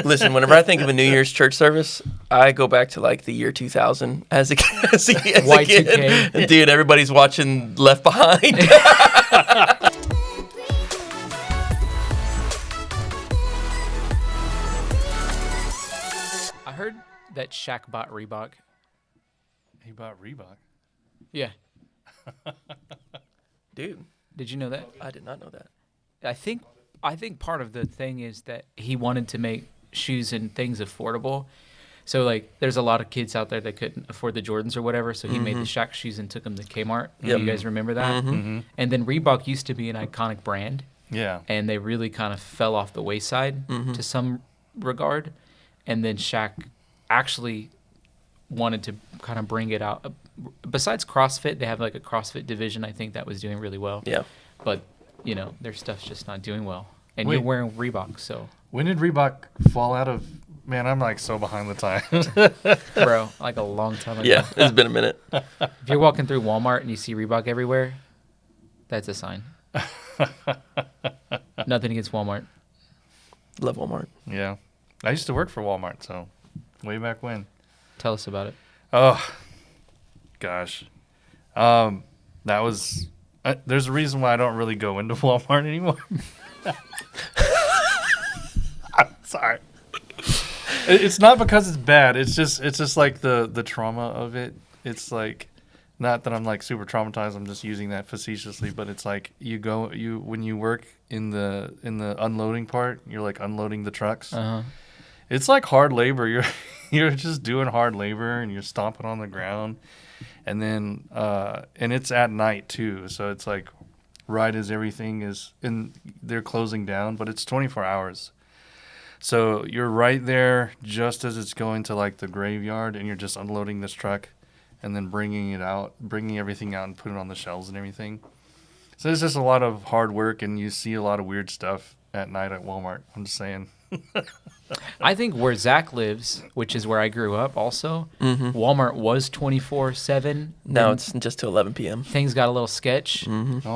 Listen, whenever I think of a New Year's church service, I go back to like the year 2000 as a kid. Y2K. Dude, everybody's watching Left Behind. I heard that Shaq bought Reebok. He bought Reebok. Yeah. Dude, Did you know that? I did not know that. I think part of the thing is that he wanted to make shoes and things affordable. So like there's a lot of kids out there that couldn't afford the Jordans or whatever, so he made the Shaq shoes and took them to Kmart. Yep. You guys remember that? And then Reebok used to be an iconic brand. Yeah. And they really kind of fell off the wayside to some regard. And then Shaq actually wanted to kind of bring it out. Besides CrossFit, they have like a CrossFit division, I think, that was doing really well. Yeah. But, you know, their stuff's just not doing well. And Wait. you're wearing Reebok, so, When did Reebok fall out of? Man, I'm like so behind the times. bro, like a long time ago. Yeah, it's been a minute. If you're walking through Walmart and you see Reebok everywhere, that's a sign. Nothing against Walmart. Love Walmart. Yeah. I used to work for Walmart, so way back when. Tell us about it. Oh, gosh. That was. There's a reason why I don't really go into Walmart anymore. I'm sorry. It's not because it's bad. It's just like the trauma of it. It's like, not that I'm like super traumatized. I'm just using that facetiously, but it's like when you work in the unloading part, you're like unloading the trucks. Uh-huh. It's like hard labor. You're just doing hard labor and you're stomping on the ground, and then and it's at night too. So it's like right as everything is they're closing down, but it's 24 hours. So you're right there just as it's going to like the graveyard, and you're just unloading this truck and then bringing everything out and putting it on the shelves and everything. So it's just a lot of hard work, and you see a lot of weird stuff at night at Walmart. I'm just saying. I think where Zach lives, which is where I grew up also, Walmart was 24/7. Now and it's just till 11 p.m. things got a little sketch. Oh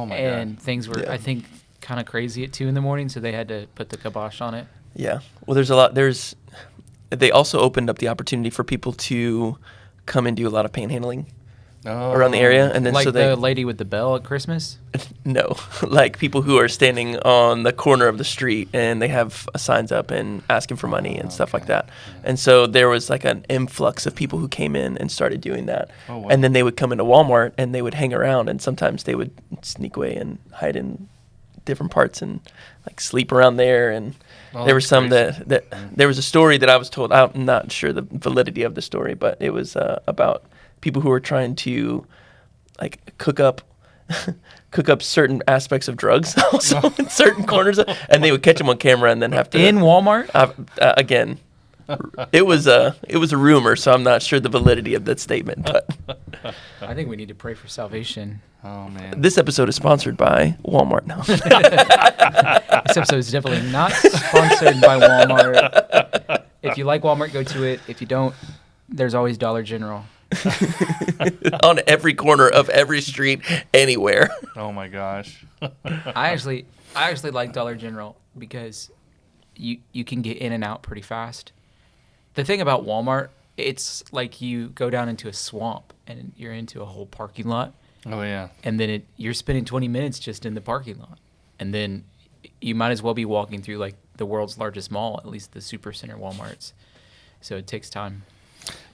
my And God. things were, Yeah. I think, kind of crazy at 2 a.m, so they had to put the kibosh on it. Yeah. Well, there's a lot. They also opened up the opportunity for people to come and do a lot of panhandling around the area, and then Like so they the lady with the bell at Christmas? no, like people who are standing on the corner of the street and they have signs up and asking for money and stuff like that. And so there was like an influx of people who came in and started doing that. Oh, wow. And then they would come into Walmart and they would hang around, and sometimes they would sneak away and hide in different parts and like sleep around there. And there were that's some crazy. that there was a story that I was told. I'm not sure the validity of the story, but it was about people who were trying to like cook up certain aspects of drugs also in certain corners, and they would catch them on camera and then have to In Walmart? again. It was a rumor, so I'm not sure the validity of that statement. But I think we need to pray for salvation. Oh man. this episode is sponsored by Walmart now. This episode is definitely not sponsored by Walmart. If you like Walmart, go to it. If you don't, there's always Dollar General. On every corner of every street, anywhere. Oh my gosh. I actually like Dollar General because you can get in and out pretty fast. The thing about Walmart, it's like you go down into a swamp and you're into a whole parking lot, Oh yeah. and then you're spending 20 minutes just in the parking lot, and then you might as well be walking through like the world's largest mall, at least the supercenter Walmarts. So it takes time.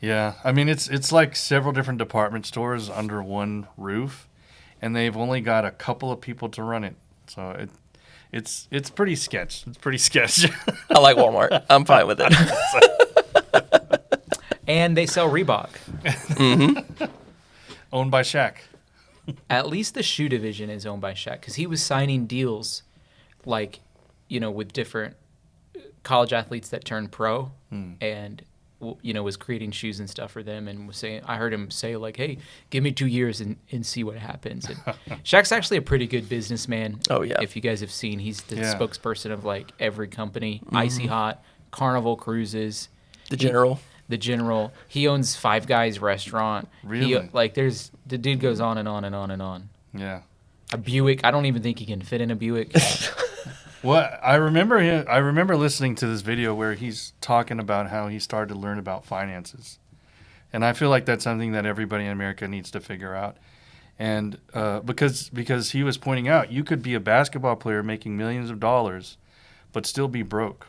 Yeah, I mean it's like several different department stores under one roof, and they've only got a couple of people to run it. So it's pretty sketch. It's pretty sketch. I like Walmart. I'm fine with it. And they sell Reebok. Owned by Shaq. At least the shoe division is owned by Shaq, because he was signing deals like, you know, with different college athletes that turned pro and, you know, was creating shoes and stuff for them, and was saying, I heard him say like, hey, give me 2 years and see what happens. And Shaq's actually a pretty good businessman. Oh, yeah. If you guys have seen, he's the Yeah. spokesperson of like every company, Icy Hot, Carnival Cruises, The General. The General. He owns Five Guys restaurant. Really? The dude goes on and on and on and on. Yeah. A Buick. I don't even think he can fit in a Buick. Well, I remember listening to this video where he's talking about how he started to learn about finances, and I feel like that's something that everybody in America needs to figure out. And because he was pointing out, you could be a basketball player making millions of dollars, but still be broke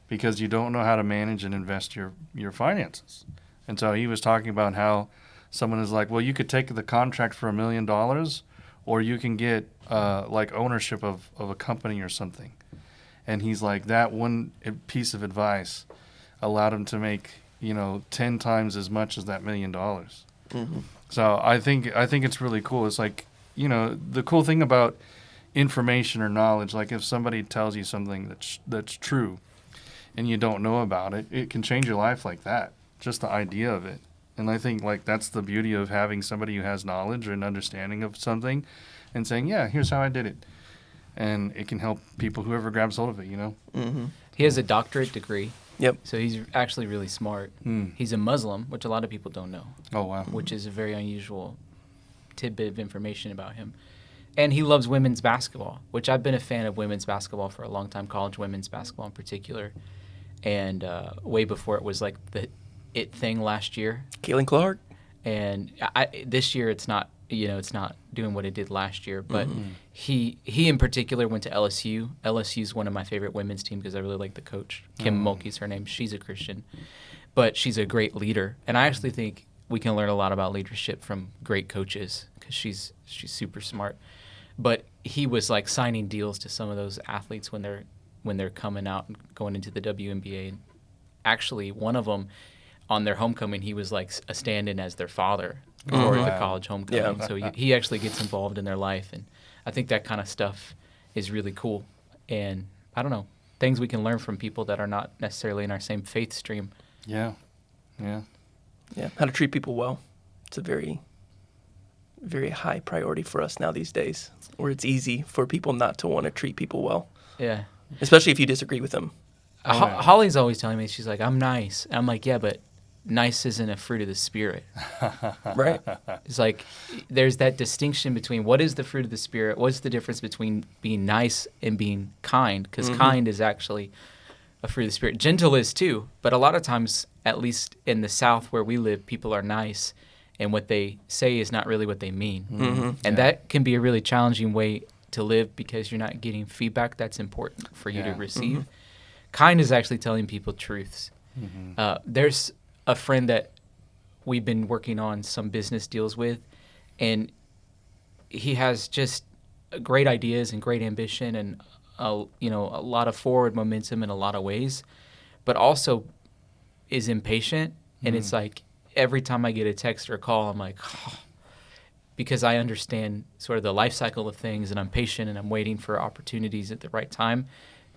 because you don't know how to manage and invest your finances. And so he was talking about how someone is like, well, you could take the contract for $1 million, or you can get like ownership of a company or something. And he's like, that one piece of advice allowed him to make 10 times as much as that $1 million. Mm-hmm. So I think it's really cool. It's like, the cool thing about information or knowledge, like if somebody tells you something that's true and you don't know about it, it can change your life like that. Just the idea of it. And I think like that's the beauty of having somebody who has knowledge or an understanding of something and saying, yeah, here's how I did it. And it can help people, whoever grabs hold of it, Mm-hmm. He has a doctorate degree. Yep. So he's actually really smart. He's a Muslim, which a lot of people don't know. Oh, wow. Which is a very unusual tidbit of information about him. And he loves women's basketball, which I've been a fan of women's basketball for a long time, college women's basketball in particular. And way before it was like the it thing last year. Caitlin Clark. And this year it's not, it's not doing what it did last year. But he in particular went to LSU. LSU's one of my favorite women's teams because I really like the coach. Kim Mulkey's her name. She's a Christian. But she's a great leader. And I actually think we can learn a lot about leadership from great coaches because she's super smart. But he was like signing deals to some of those athletes when they're coming out and going into the WNBA. And actually, one of them, on their homecoming, he was like a stand-in as their father for the college homecoming. Yeah. So he actually gets involved in their life. And I think that kind of stuff is really cool. And I don't know, things we can learn from people that are not necessarily in our same faith stream. Yeah. How to treat people well. It's a very, very high priority for us now these days, where it's easy for people not to want to treat people well. Yeah. Especially if you disagree with them. Holly's always telling me, she's like, I'm nice. And I'm like, yeah, but nice isn't a fruit of the Spirit. Right. It's like there's that distinction between what is the fruit of the Spirit, what's the difference between being nice and being kind, because kind is actually a fruit of the Spirit. Gentle is too, but a lot of times, at least in the South where we live, people are nice, and what they say is not really what they mean. And that can be a really challenging way to live because you're not getting feedback that's important for you to receive. Kind is actually telling people truths. There's a friend that we've been working on some business deals with, and he has just great ideas and great ambition and a lot of forward momentum in a lot of ways, but also is impatient. And it's like every time I get a text or a call, I'm like, because I understand sort of the life cycle of things, and I'm patient and I'm waiting for opportunities at the right time.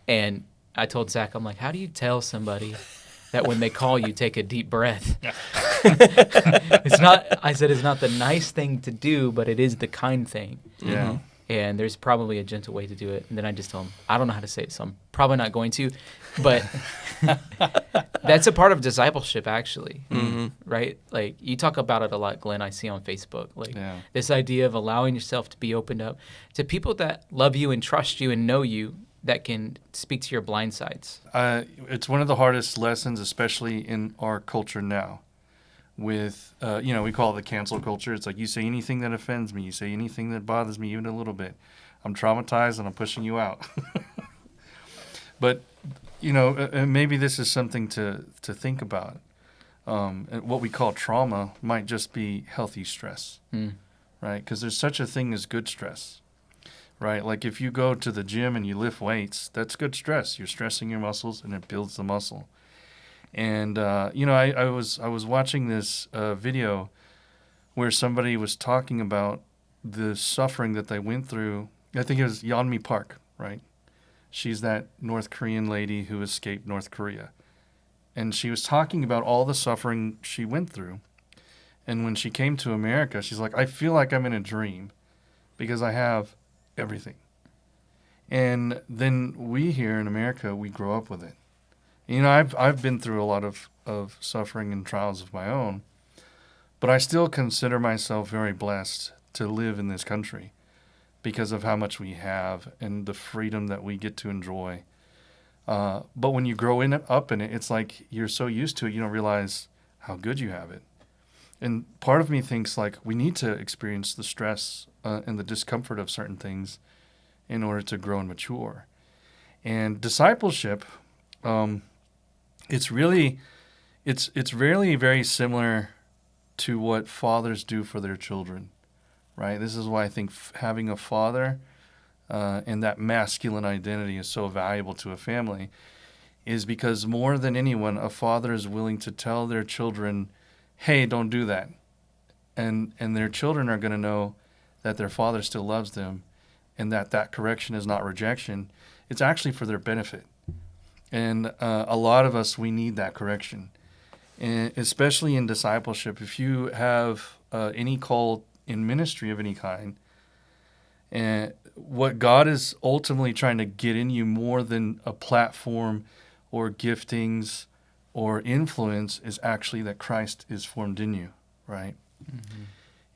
And I told Zach, I'm like, how do you tell somebody that when they call you, take a deep breath? It's not the nice thing to do, but it is the kind thing. Yeah. And there's probably a gentle way to do it. And then I just tell him, I don't know how to say it, so I'm probably not going to. But that's a part of discipleship, actually, right? Like, you talk about it a lot, Glenn, I see on Facebook. Like, this idea of allowing yourself to be opened up to people that love you and trust you and know you, that can speak to your blind sides. It's one of the hardest lessons, especially in our culture now. With, we call it the cancel culture. It's like you say anything that offends me, you say anything that bothers me even a little bit, I'm traumatized and I'm pushing you out. But, maybe this is something to think about. What we call trauma might just be healthy stress, right? Because there's such a thing as good stress, right? Like if you go to the gym and you lift weights, that's good stress. You're stressing your muscles and it builds the muscle. And I was watching this video where somebody was talking about the suffering that they went through. I think it was Yeonmi Park, right? She's that North Korean lady who escaped North Korea. And she was talking about all the suffering she went through. And when she came to America, she's like, I feel like I'm in a dream because I have everything. And then we here in America, we grow up with it. I've been through a lot of suffering and trials of my own, but I still consider myself very blessed to live in this country because of how much we have and the freedom that we get to enjoy. But when you grow up in it, it's like you're so used to it, you don't realize how good you have it. And part of me thinks like we need to experience the stress and the discomfort of certain things in order to grow and mature. And discipleship, it's really very similar to what fathers do for their children, right? This is why I think having a father and that masculine identity is so valuable to a family, is because more than anyone, a father is willing to tell their children, hey, don't do that. And their children are going to know that their father still loves them and that correction is not rejection. It's actually for their benefit. And a lot of us, we need that correction. And especially in discipleship, if you have any call in ministry of any kind, and what God is ultimately trying to get in you more than a platform or giftings or influence is actually that Christ is formed in you, right? Mm-hmm.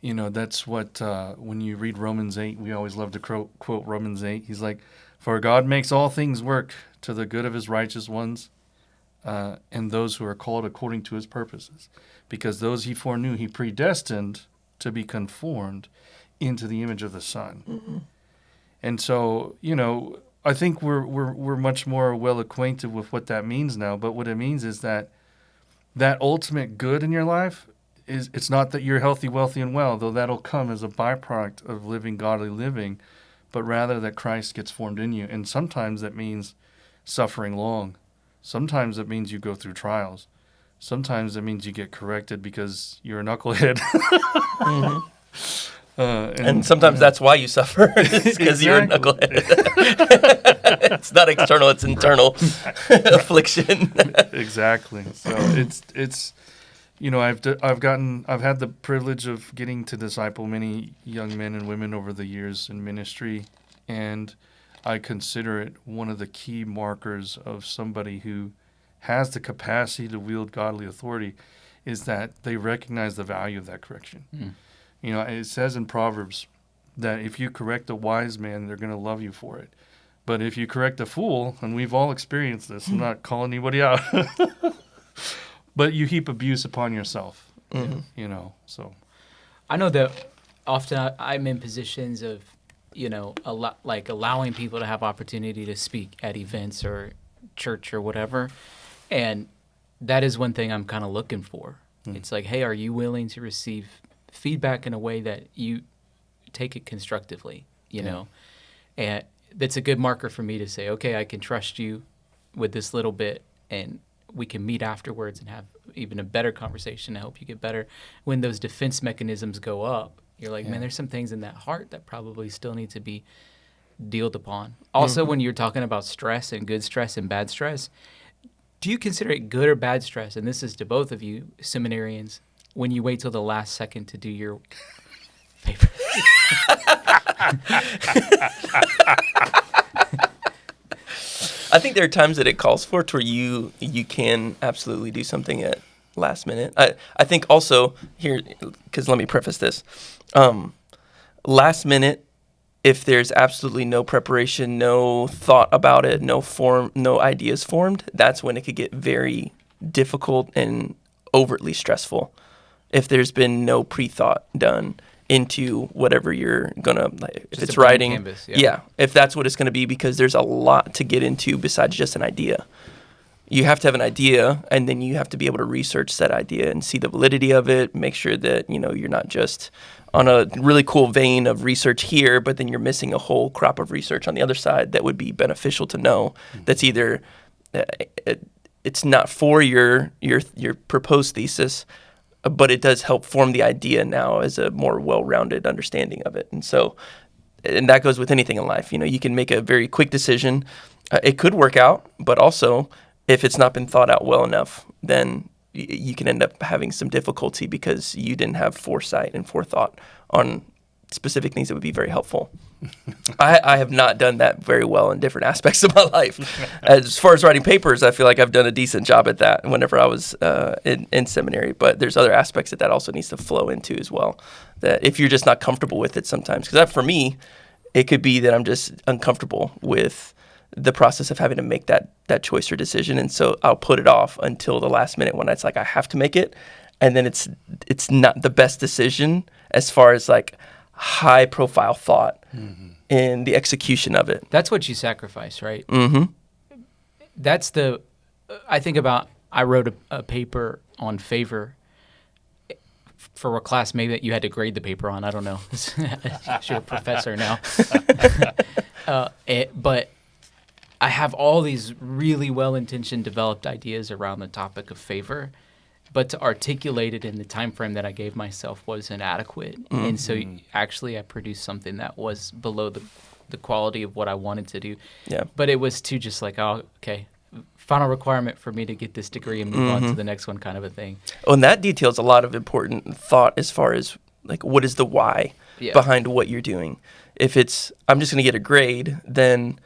You know, that's what, when you read Romans 8, we always love to quote Romans 8. He's like, for God makes all things work to the good of his righteous ones and those who are called according to his purposes. Because those he foreknew, he predestined to be conformed into the image of the Son. Mm-hmm. And so, you know, I think we're much more well acquainted with what that means now. But what it means is that ultimate good in your life is, it's not that you're healthy, wealthy, and well, though that'll come as a byproduct of living godly living, but rather that Christ gets formed in you. And sometimes that means suffering long. Sometimes it means you go through trials. Sometimes it means you get corrected because you're a knucklehead. Mm-hmm. And sometimes that's why you suffer, because you're a knucklehead. It's not external; it's internal affliction. Exactly. So it's you know, I've had the privilege of getting to disciple many young men and women over the years in ministry, and I consider it one of the key markers of somebody who has the capacity to wield godly authority, is that they recognize the value of that correction. Mm. You know, it says in Proverbs that if you correct a wise man, they're going to love you for it. But if you correct a fool, and we've all experienced this, I'm not calling anybody out, but you heap abuse upon yourself, mm-hmm. you know, so. I know that often I'm in positions of, you know, like allowing people to have opportunity to speak at events or church or whatever. And that is one thing I'm kind of looking for. Mm. It's like, hey, are you willing to receive feedback in a way that you take it constructively, you know? And that's a good marker for me to say, okay, I can trust you with this little bit, and we can meet afterwards and have even a better conversation to help you get better. When those defense mechanisms go up, you're like, man, there's some things in that heart that probably still need to be dealt upon. Also, mm-hmm. when you're talking about stress and good stress and bad stress, do you consider it good or bad stress? And this is to both of you, seminarians, when you wait till the last second to do your paper. I think there are times that it calls for it where you can absolutely do something at last minute. I think also here, because let me preface this. Last minute, if there's absolutely no preparation, no thought about it, no ideas formed, that's when it could get very difficult and overtly stressful. If there's been no pre-thought done into whatever you're gonna, like, if it's writing, canvas, if that's what it's gonna be, because there's a lot to get into besides just an idea. You have to have an idea, and then you have to be able to research that idea and see the validity of it, make sure that, you know, you're not just on a really cool vein of research here, but then you're missing a whole crop of research on the other side that would be beneficial to know. That's either it's not for your proposed thesis, but it does help form the idea now as a more well-rounded understanding of it. And so, and that goes with anything in life. You know, you can make a very quick decision. It could work out, but also if it's not been thought out well enough, then you can end up having some difficulty because you didn't have foresight and forethought on specific things that would be very helpful. I have not done that very well in different aspects of my life. As far as writing papers, I feel like I've done a decent job at that whenever I was in seminary, but there's other aspects that also needs to flow into as well, that if you're just not comfortable with it sometimes. Because for me, It could be that I'm just uncomfortable with the process of having to make that choice or decision. And so I'll put it off until the last minute when it's like I have to make it. And then it's not the best decision as far as like high profile thought in the execution of it. That's what you sacrifice, right? Mm-hmm. That's I wrote a paper on favor for a class maybe that you had to grade the paper on. I don't know. You're a professor now. But I have all these really well-intentioned, developed ideas around the topic of favor, but to articulate it in the time frame that I gave myself was inadequate. Mm-hmm. And so actually I produced something that was below the quality of what I wanted to do. Yeah. But it was too just like, oh, okay, final requirement for me to get this degree and move on to the next one kind of a thing. Oh, and that details a lot of important thought as far as like what is the why behind what you're doing. If it's I'm just going to get a grade, then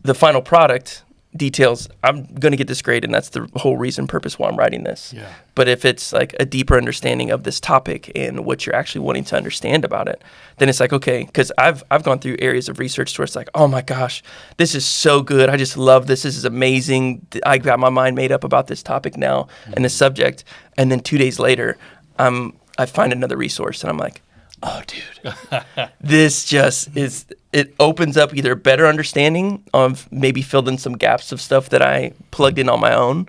the final product details I'm going to get this grade and that's the whole reason, purpose why I'm writing this. Yeah. But if it's like a deeper understanding of this topic and what you're actually wanting to understand about it, then it's like, okay, because I've gone through areas of research where it's like, oh my gosh, this is so good. I just love this. This is amazing. I got my mind made up about this topic now and this subject. And then 2 days later, I find another resource and I'm like, oh, dude, this just is, it opens up either a better understanding of maybe filled in some gaps of stuff that I plugged in on my own.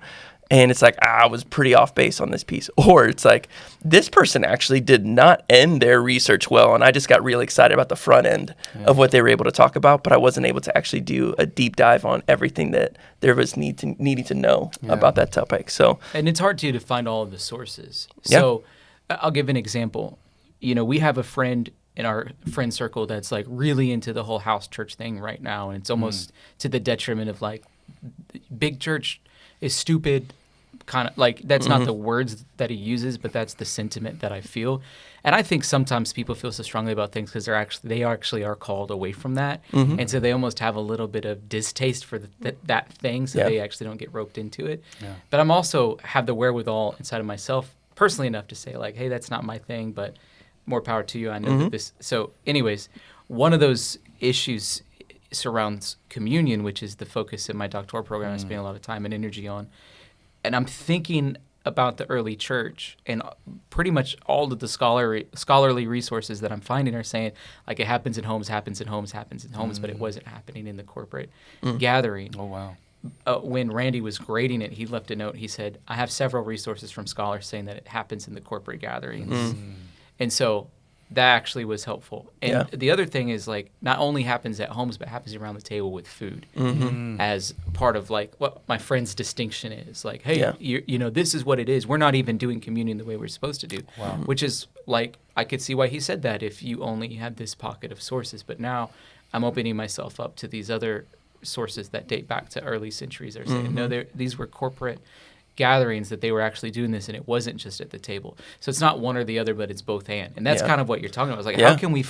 And it's like, I was pretty off base on this piece. Or it's like, this person actually did not end their research well. And I just got really excited about the front end of what they were able to talk about. But I wasn't able to actually do a deep dive on everything that there was needing to know about that topic. So, and it's hard to find all of the sources. So I'll give an example. You know, we have a friend in our friend circle that's like really into the whole house church thing right now. And it's almost to the detriment of like big church is stupid, kind of like that's not the words that he uses, but that's the sentiment that I feel. And I think sometimes people feel so strongly about things because they actually are called away from that. And so they almost have a little bit of distaste for that thing. So they actually don't get roped into it. Yeah. But I'm also have the wherewithal inside of myself personally enough to say like, hey, that's not my thing, but more power to you. I know that this. So anyways, one of those issues surrounds communion, which is the focus in my doctoral program I spend a lot of time and energy on. And I'm thinking about the early church and pretty much all of the scholarly resources that I'm finding are saying like it happens in homes, but it wasn't happening in the corporate gathering. Oh, wow. When Randy was grading it, he left a note. He said, I have several resources from scholars saying that it happens in the corporate gatherings. And so that actually was helpful. And the other thing is like not only happens at homes, but happens around the table with food as part of like what my friend's distinction is. Like, hey, you know, this is what it is. We're not even doing communion the way we're supposed to do, which is like I could see why he said that if you only had this pocket of sources. But now I'm opening myself up to these other sources that date back to early centuries are saying, no, these were corporate gatherings that they were actually doing this, and it wasn't just at the table. So it's not one or the other, but it's both and that's kind of what you're talking about. It's like, how can we,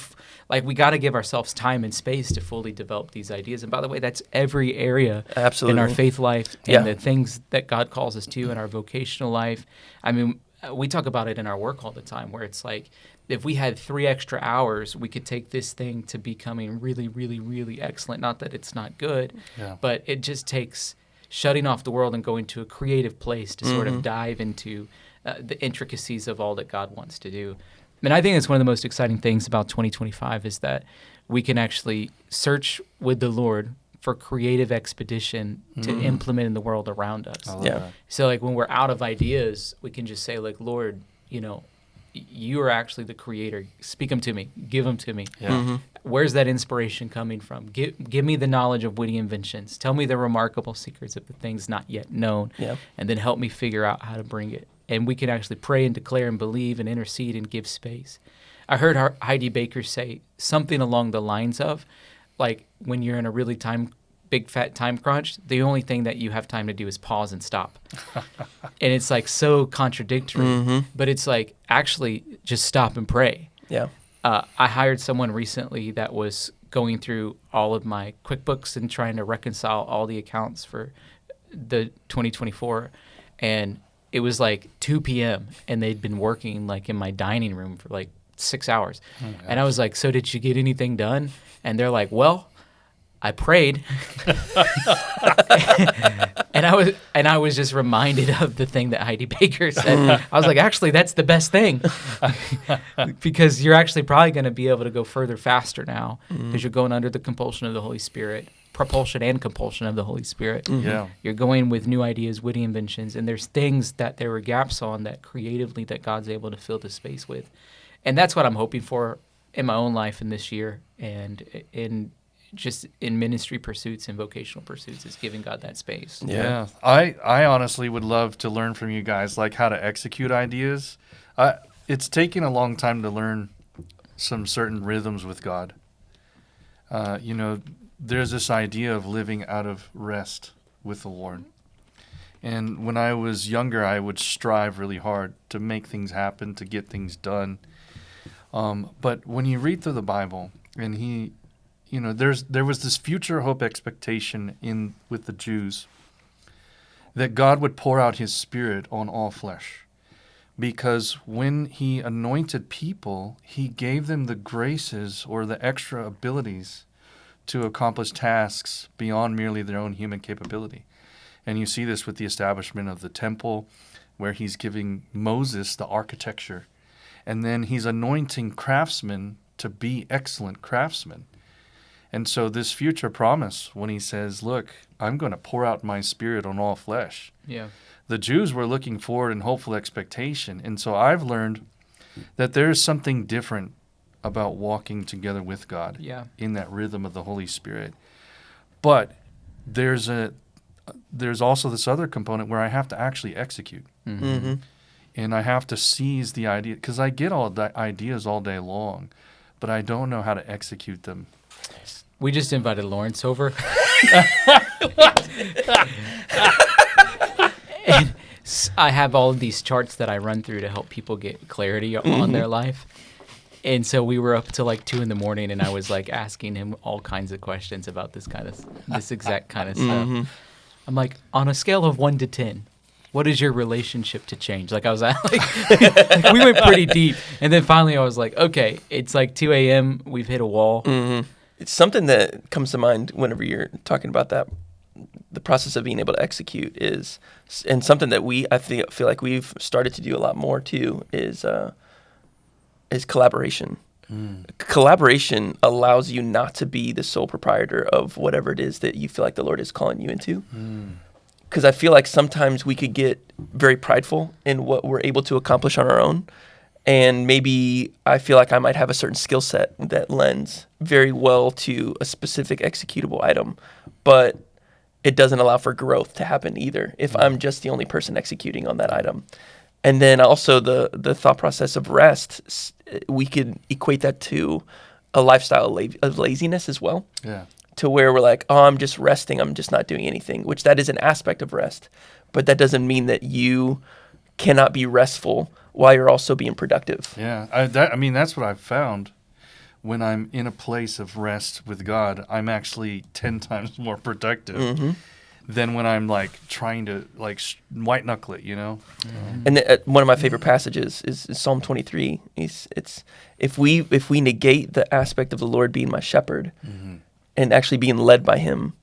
we got to give ourselves time and space to fully develop these ideas. And by the way, that's every area in our faith life and the things that God calls us to in our vocational life. I mean, we talk about it in our work all the time where it's like, if we had 3 extra hours, we could take this thing to becoming really, really, really excellent. Not that it's not good, but it just takes shutting off the world and going to a creative place to sort of dive into the intricacies of all that God wants to do. And I think it's one of the most exciting things about 2025 is that we can actually search with the Lord for creative expedition to implement in the world around us. So like when we're out of ideas, we can just say like, Lord, you know, you are actually the creator. Speak them to me. Give them to me. Where's that inspiration coming from? Give me the knowledge of witty inventions. Tell me the remarkable secrets of the things not yet known. And then help me figure out how to bring it. And we can actually pray and declare and believe and intercede and give space. I heard Heidi Baker say something along the lines of, like, when you're in a really big fat time crunch, the only thing that you have time to do is pause and stop. And it's like so contradictory, but it's like actually just stop and pray. I hired someone recently that was going through all of my QuickBooks and trying to reconcile all the accounts for the 2024. And it was like 2 p.m. and they'd been working like in my dining room for like 6 hours. And I was like, so did you get anything done? And they're like, well, I prayed. and I was just reminded of the thing that Heidi Baker said. I was like, actually, that's the best thing. Because you're actually probably going to be able to go further faster now because you're going under the compulsion of the Holy Spirit. Propulsion and compulsion of the Holy Spirit. Yeah. You're going with new ideas, witty inventions, and there's things that there were gaps on that creatively that God's able to fill the space with. And that's what I'm hoping for in my own life in this year and in ministry pursuits and vocational pursuits is giving God that space. Yeah. I honestly would love to learn from you guys, like how to execute ideas. It's taken a long time to learn some certain rhythms with God. There's this idea of living out of rest with the Lord. And when I was younger, I would strive really hard to make things happen, to get things done. But when you read through the Bible, and there was this future hope expectation with the Jews that God would pour out his Spirit on all flesh. Because when he anointed people, he gave them the graces or the extra abilities to accomplish tasks beyond merely their own human capability. And you see this with the establishment of the temple, where he's giving Moses the architecture. And then he's anointing craftsmen to be excellent craftsmen. And so this future promise, when he says, look, I'm going to pour out my Spirit on all flesh. Yeah. The Jews were looking forward in hopeful expectation. And so I've learned that there's something different about walking together with God in that rhythm of the Holy Spirit. But there's also this other component where I have to actually execute. Mm-hmm. And I have to seize the idea, because I get all the ideas all day long, but I don't know how to execute them. We just invited Lawrence over. And I have all of these charts that I run through to help people get clarity on their life. And so we were up till like 2 a.m, and I was like asking him all kinds of questions about this exact kind of stuff. I'm like, on a scale of 1 to 10, what is your relationship to change? Like I was like we went pretty deep. And then finally I was like, okay, it's like 2 a.m, we've hit a wall. Mm-hmm. It's something that comes to mind whenever you're talking about that. The process of being able to execute is, and something that I feel like we've started to do a lot more too, is collaboration. Collaboration allows you not to be the sole proprietor of whatever it is that you feel like the Lord is calling you into. Because I feel like sometimes we could get very prideful in what we're able to accomplish on our own. And maybe I feel like I might have a certain skill set that lends very well to a specific executable item, but it doesn't allow for growth to happen either if I'm just the only person executing on that item. And then also the thought process of rest, we could equate that to a lifestyle of laziness as well. Yeah. To where we're like, oh, I'm just resting, I'm just not doing anything, which that is an aspect of rest. But that doesn't mean that you cannot be restful while you're also being productive. Yeah. That's what I've found. When I'm in a place of rest with God, I'm actually 10 times more productive than when I'm like trying to like white knuckle it, And one of my favorite passages is Psalm 23. It's if we negate the aspect of the Lord being my shepherd and actually being led by him,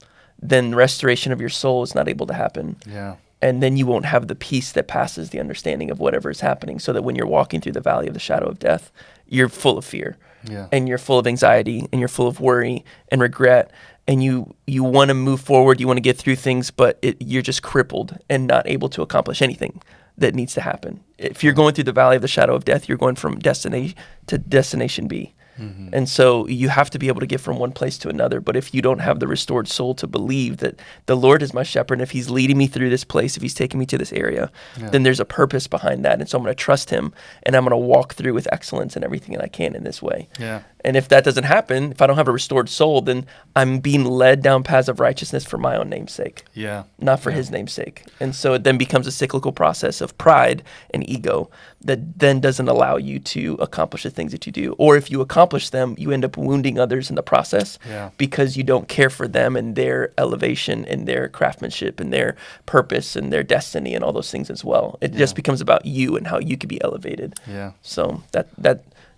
then restoration of your soul is not able to happen. Yeah. And then you won't have the peace that passes the understanding of whatever is happening, so that when you're walking through the valley of the shadow of death, you're full of fear. Yeah. And you're full of anxiety, and you're full of worry and regret, and you want to move forward, you want to get through things, but you're just crippled and not able to accomplish anything that needs to happen. If you're going through the valley of the shadow of death, you're going from destination to destination B. And so you have to be able to get from one place to another. But if you don't have the restored soul to believe that the Lord is my shepherd, and if he's leading me through this place, if he's taking me to this area, then there's a purpose behind that. And so I'm going to trust him, and I'm going to walk through with excellence and everything that I can in this way. Yeah. And if that doesn't happen, if I don't have a restored soul, then I'm being led down paths of righteousness for my own name's sake. Yeah. Not for his name's sake. And so it then becomes a cyclical process of pride and ego that then doesn't allow you to accomplish the things that you do. Or if you accomplish them, you end up wounding others in the process because you don't care for them and their elevation and their craftsmanship and their purpose and their destiny and all those things as well. It just becomes about you and how you could be elevated. Yeah. So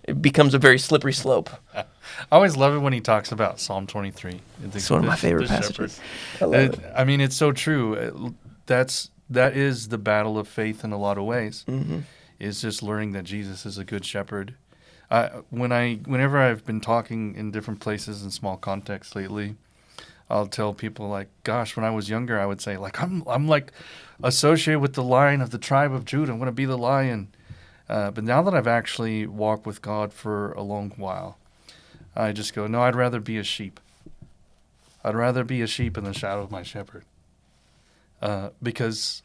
it becomes a very slippery slope. I always love it when he talks about Psalm 23. It's one of my favorite passages. I love it. I mean, it's so true. That is the battle of faith in a lot of ways. Mm-hmm. Is just learning that Jesus is a good shepherd. Whenever I've been talking in different places in small contexts lately, I'll tell people like, gosh, when I was younger, I would say like, I'm like associated with the lion of the tribe of Judah. I'm going to be the lion. But now that I've actually walked with God for a long while, I just go, no, I'd rather be a sheep. I'd rather be a sheep in the shadow of my shepherd. Because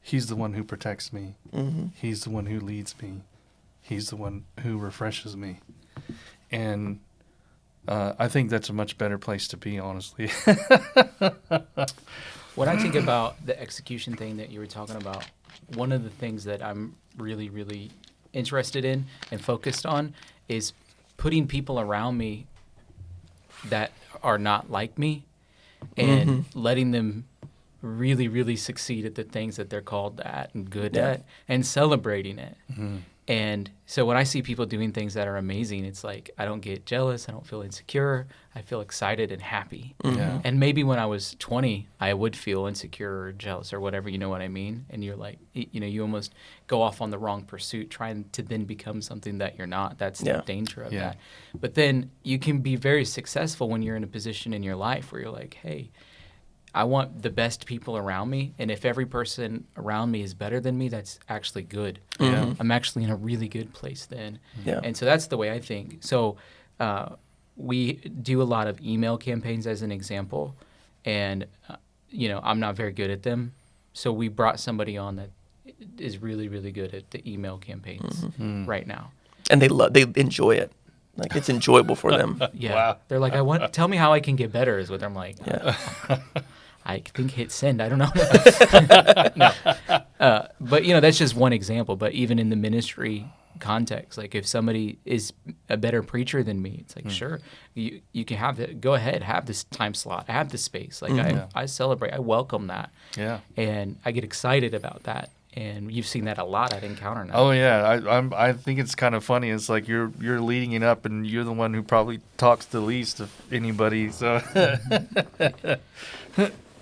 he's the one who protects me. Mm-hmm. He's the one who leads me. He's the one who refreshes me. And I think that's a much better place to be, honestly. When I think about the execution thing that you were talking about, one of the things that I'm really, really interested in and focused on is putting people around me that are not like me and letting them really, really succeed at the things that they're called at and good at and celebrating it. Mm-hmm. And so when I see people doing things that are amazing, it's like I don't get jealous. I don't feel insecure. I feel excited and happy. Yeah. And maybe when I was 20, I would feel insecure or jealous or whatever, you know what I mean? And you're like, you know, you almost go off on the wrong pursuit trying to then become something that you're not. That's the danger of that. But then you can be very successful when you're in a position in your life where you're like, hey, I want the best people around me, and if every person around me is better than me, that's actually good. Yeah. I'm actually in a really good place then. Yeah. And so that's the way I think. So we do a lot of email campaigns as an example, and you know, I'm not very good at them. So we brought somebody on that is really, really good at the email campaigns right now. And they enjoy it. Like, it's enjoyable for them. Yeah. Wow. They're like, tell me how I can get better is what I'm like. I think hit send. I don't know. No. But, you know, that's just one example. But even in the ministry context, like if somebody is a better preacher than me, it's like, sure, you can have it. Go ahead, have this time slot, have this space. Like I celebrate, I welcome that. Yeah. And I get excited about that. And you've seen that a lot at Encounter now. Oh yeah, I think it's kind of funny. It's like you're leading it up, and you're the one who probably talks the least of anybody. So,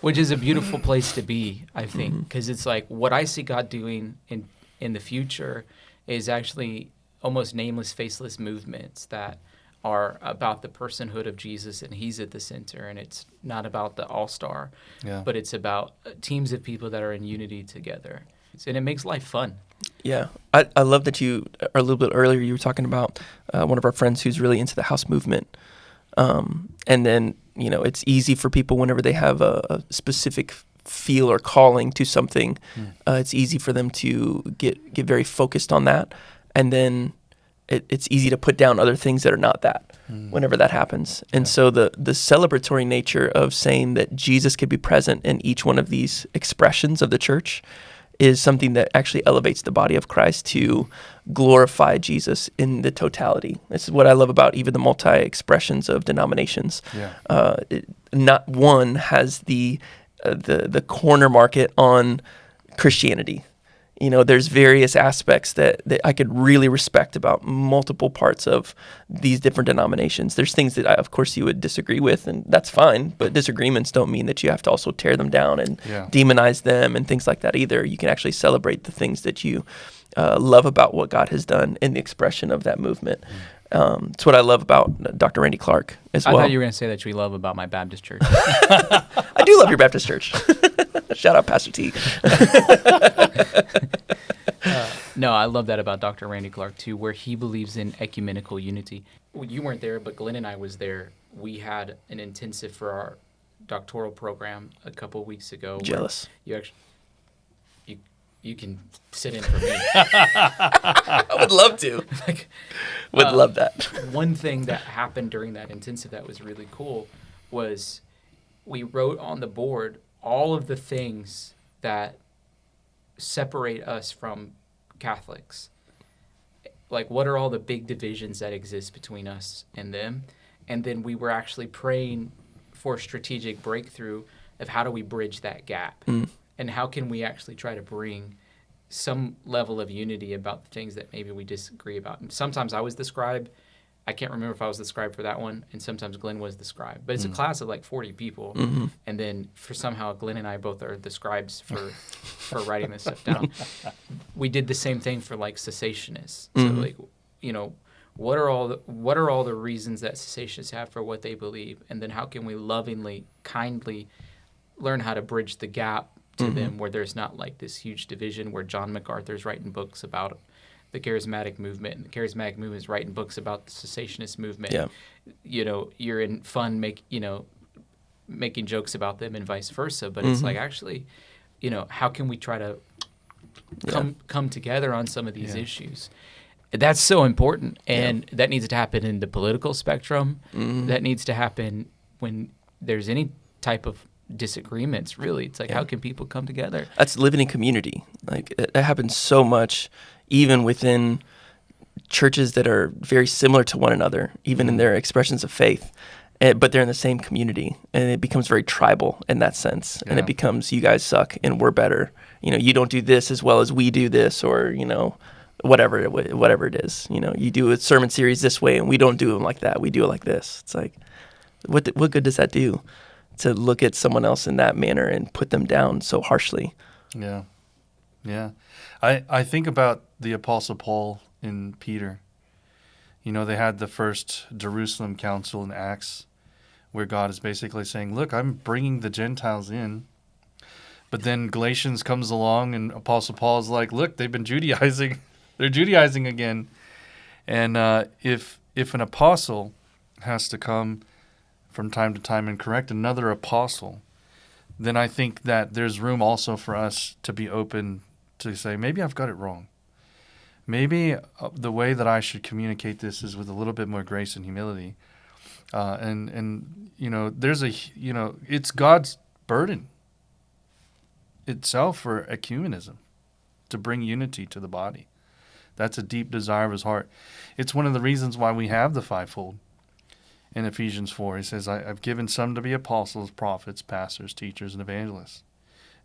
which is a beautiful place to be, I think, because it's like what I see God doing in the future is actually almost nameless, faceless movements that are about the personhood of Jesus, and He's at the center, and it's not about the all-star, but it's about teams of people that are in unity together. And it makes life fun. Yeah. I love that you, a little bit earlier, you were talking about one of our friends who's really into the house movement. And then, you know, it's easy for people whenever they have a specific feel or calling to something, it's easy for them to get very focused on that. And then it's easy to put down other things that are not that whenever that happens. And so the celebratory nature of saying that Jesus could be present in each one of these expressions of the church is something that actually elevates the body of Christ to glorify Jesus in the totality. This is what I love about even the multi-expressions of denominations. Yeah. Not one has the corner market on Christianity. You know, there's various aspects that I could really respect about multiple parts of these different denominations. There's things that, of course, you would disagree with, and that's fine, but disagreements don't mean that you have to also tear them down and demonize them and things like that either. You can actually celebrate the things that you love about what God has done in the expression of that movement. It's what I love about Dr. Randy Clark as well. I thought you were going to say that you love about my Baptist church. I do love your Baptist church. Shout out Pastor T. No, I love that about Dr. Randy Clark too, where he believes in ecumenical unity. Well, you weren't there, but Glenn and I was there. We had an intensive for our doctoral program a couple of weeks ago. Jealous. You can sit in for me. I would love to. Would love that. One thing that happened during that intensive that was really cool was we wrote on the board all of the things that separate us from Catholics. Like, what are all the big divisions that exist between us and them? And then we were actually praying for strategic breakthrough of how do we bridge that gap? And how can we actually try to bring some level of unity about the things that maybe we disagree about. And sometimes I was the scribe. I can't remember if I was the scribe for that one, and sometimes Glenn was the scribe. But it's a class of like 40 people, and then for somehow Glenn and I both are the scribes for writing this stuff down. We did the same thing for like cessationists. So like, you know, what are all the reasons that cessationists have for what they believe, and then how can we lovingly, kindly learn how to bridge the gap to them where there's not like this huge division where John MacArthur's writing books about the charismatic movement, and the charismatic movement is writing books about the cessationist movement. Yeah. You know, you're in fun making jokes about them and vice versa, but it's like, actually, you know, how can we try to come together on some of these issues? That's so important, and that needs to happen in the political spectrum. That needs to happen when there's any type of disagreements, really. It's like, how can people come together? That's living in community. Like, it happens so much, even within churches that are very similar to one another, even in their expressions of faith. But they're in the same community, and it becomes very tribal in that sense. And it becomes, you guys suck and we're better. You know, you don't do this as well as we do this, or, you know, whatever it is. You know, you do a sermon series this way and we don't do them like that. We do it like this. It's like, what good does that do, to look at someone else in that manner and put them down so harshly? Yeah. Yeah. I think about the Apostle Paul and Peter. You know, they had the first Jerusalem council in Acts, where God is basically saying, look, I'm bringing the Gentiles in. But then Galatians comes along and Apostle Paul is like, look, they've been Judaizing. They're Judaizing again. And if an apostle has to come from time to time and correct another apostle, then I think that there's room also for us to be open to say, maybe I've got it wrong. Maybe the way that I should communicate this is with a little bit more grace and humility. And you know, it's God's burden itself for ecumenism, to bring unity to the body. That's a deep desire of his heart. It's one of the reasons why we have the fivefold. In Ephesians 4, he says, I've given some to be apostles, prophets, pastors, teachers, and evangelists.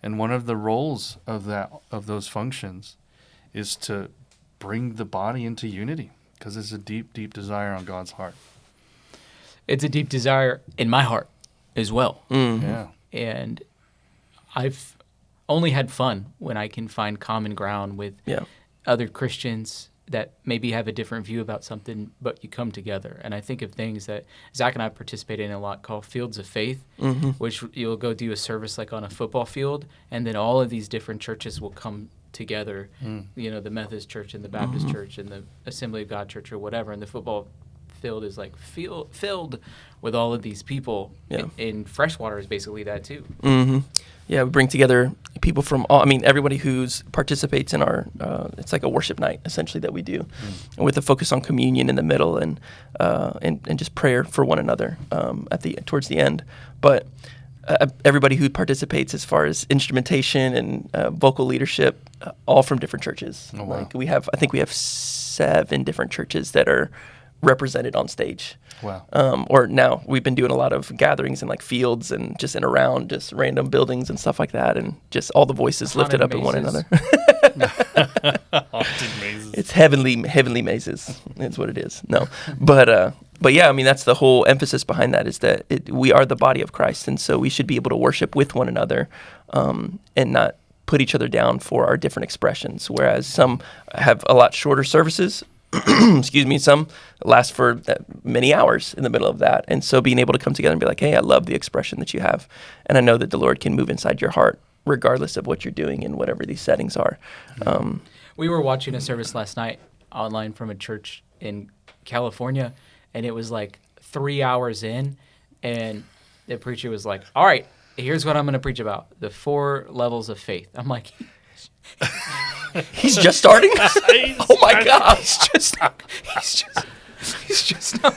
And one of the roles of those functions is to bring the body into unity, because it's a deep, deep desire on God's heart. It's a deep desire in my heart as well. Yeah. And I've only had fun when I can find common ground with other Christians that maybe have a different view about something, but you come together. And I think of things that Zach and I participate in a lot called Fields of Faith, which you'll go do a service like on a football field, and then all of these different churches will come together, you know, the Methodist Church and the Baptist Church and the Assembly of God Church or whatever, and the football field is like filled with all of these people. And freshwater is basically that too. Yeah, we bring together people from all, I mean, everybody who's participates in our, it's like a worship night essentially that we do, and with a focus on communion in the middle, and just prayer for one another towards the end. But everybody who participates as far as instrumentation and vocal leadership, all from different churches. Oh, wow. Like I think we have 7 different churches that are represented on stage. Wow. Or now we've been doing a lot of gatherings in like fields and just in around just random buildings and stuff like that, and just all the voices lifted up in one another. Haunted mazes. It's heavenly mazes. It's what it is. No, but yeah, I mean, that's the whole emphasis behind that, is that we are the body of Christ, and so we should be able to worship with one another, and not put each other down for our different expressions. Whereas some have a lot shorter services. Excuse me, some last for many hours in the middle of that. And so being able to come together and be like, hey, I love the expression that you have. And I know that the Lord can move inside your heart regardless of what you're doing in whatever these settings are. We were watching a service last night online from a church in California, and it was like 3 hours in, and the preacher was like, all right, here's what I'm going to preach about, the 4 levels of faith. I'm like... He's just starting? Oh my gosh. He's just now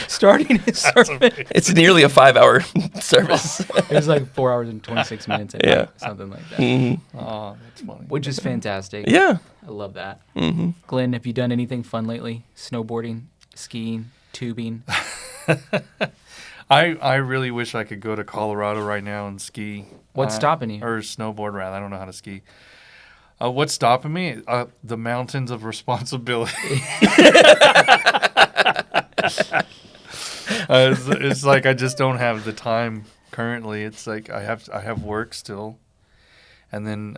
starting his sermon. It's nearly a 5-hour service. It was like 4 hours and 26 minutes. Something like that. Oh, that's funny. Which is fantastic. Yeah. I love that. Glenn, have you done anything fun lately? Snowboarding, skiing, tubing? I really wish I could go to Colorado right now and ski. What's stopping you? Or snowboard, rather. I don't know how to ski. What's stopping me? The mountains of responsibility. It's like I just don't have the time currently. It's like I have work still, and then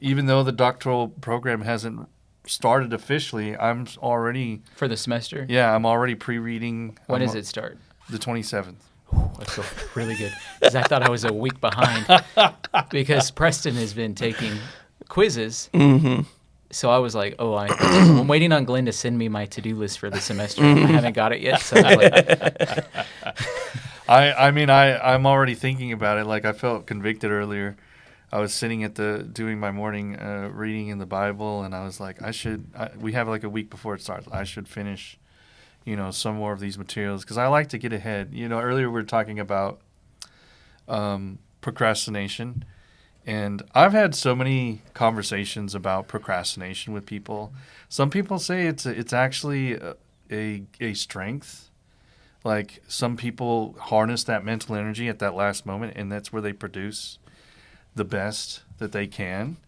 even though the doctoral program hasn't started officially, I'm already For the semester? yeah I'm already pre-reading. When does it start? The 27th. I feel really good because I thought I was a week behind because Preston has been taking quizzes. Mm-hmm. So I was like, I'm waiting on Glenn to send me my to-do list for the semester. I haven't got it yet. So I was like, I'm already thinking about it. Like I felt convicted earlier. I was sitting doing my morning reading in the Bible, and I was like, we have like a week before it starts. I should finish, some more of these materials because I like to get ahead. Earlier we were talking about procrastination. And I've had so many conversations about procrastination with people. Some people say it's actually a strength. Like some people harness that mental energy at that last moment, and that's where they produce the best that they can.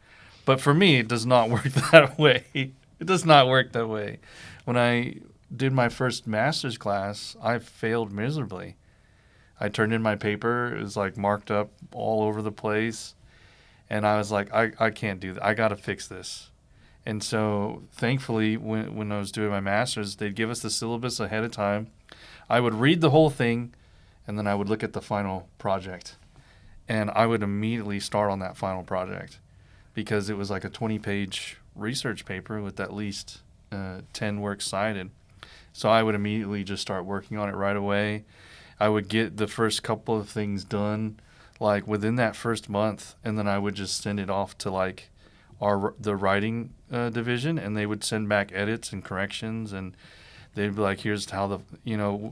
But for me, it does not work that way. It does not work that way. When I did my first master's class, I failed miserably. I turned in my paper. It was like marked up all over the place. And I was like, I can't do that. I got to fix this. And so thankfully, when I was doing my master's, they'd give us the syllabus ahead of time. I would read the whole thing, and then I would look at the final project. And I would immediately start on that final project because it was like a 20-page research paper with at least 10 works cited. So I would immediately just start working on it right away. I would get the first couple of things done like within that first month, and then I would just send it off to like the writing division, and they would send back edits and corrections, and they'd be like, here's how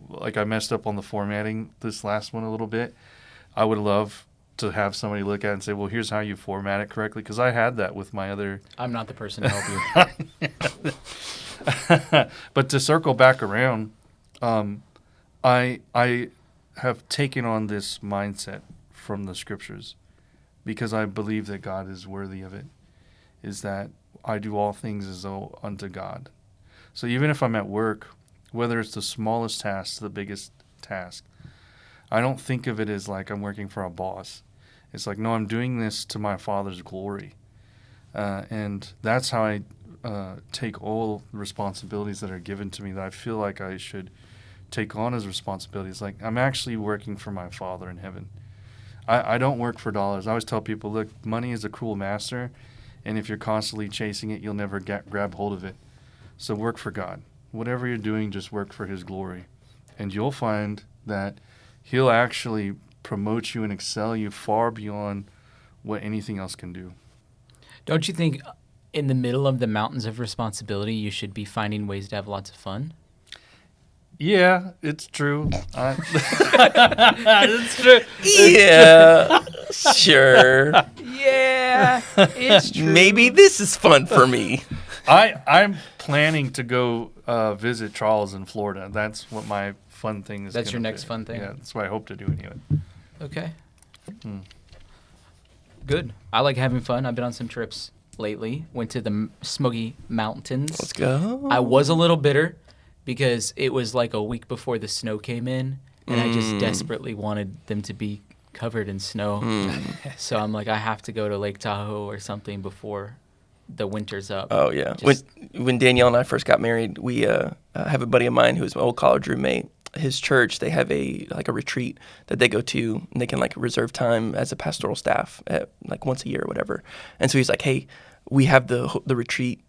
like I messed up on the formatting this last one a little bit. I would love to have somebody look at it and say, well, here's how you format it correctly, because I had that with my other... I'm not the person to help you. But to circle back around, I have taken on this mindset from the scriptures because I believe that God is worthy of it, is that I do all things as though unto God. So even if I'm at work, whether it's the smallest task to the biggest task, I don't think of it as like I'm working for a boss. It's like, no, I'm doing this to my Father's glory. And that's how I take all the responsibilities that are given to me that I feel like I should take on as responsibilities. Like I'm actually working for my Father in heaven. I don't work for dollars. I always tell people, look, money is a cruel master, and if you're constantly chasing it, you'll never grab hold of it. So work for God. Whatever you're doing, just work for His glory. And you'll find that He'll actually promote you and excel you far beyond what anything else can do. Don't you think in the middle of the mountains of responsibility, you should be finding ways to have lots of fun? Yeah, it's true. It's true. Yeah, sure. Yeah, it's true. Maybe this is fun for me. I'm planning to go visit Charles in Florida. That's what my fun thing is. That's your next fun thing? Yeah, that's what I hope to do anyway. Okay. Good. I like having fun. I've been on some trips lately. Went to the Smoky Mountains. Let's go. I was a little bitter because it was like a week before the snow came in, and I just desperately wanted them to be covered in snow. So I'm like, I have to go to Lake Tahoe or something before the winter's up. Oh, yeah. When Danielle and I first got married, we have a buddy of mine who's my old college roommate. His church, they have a retreat that they go to, and they can like reserve time as a pastoral staff at like once a year or whatever. And so he's like, hey, we have the retreat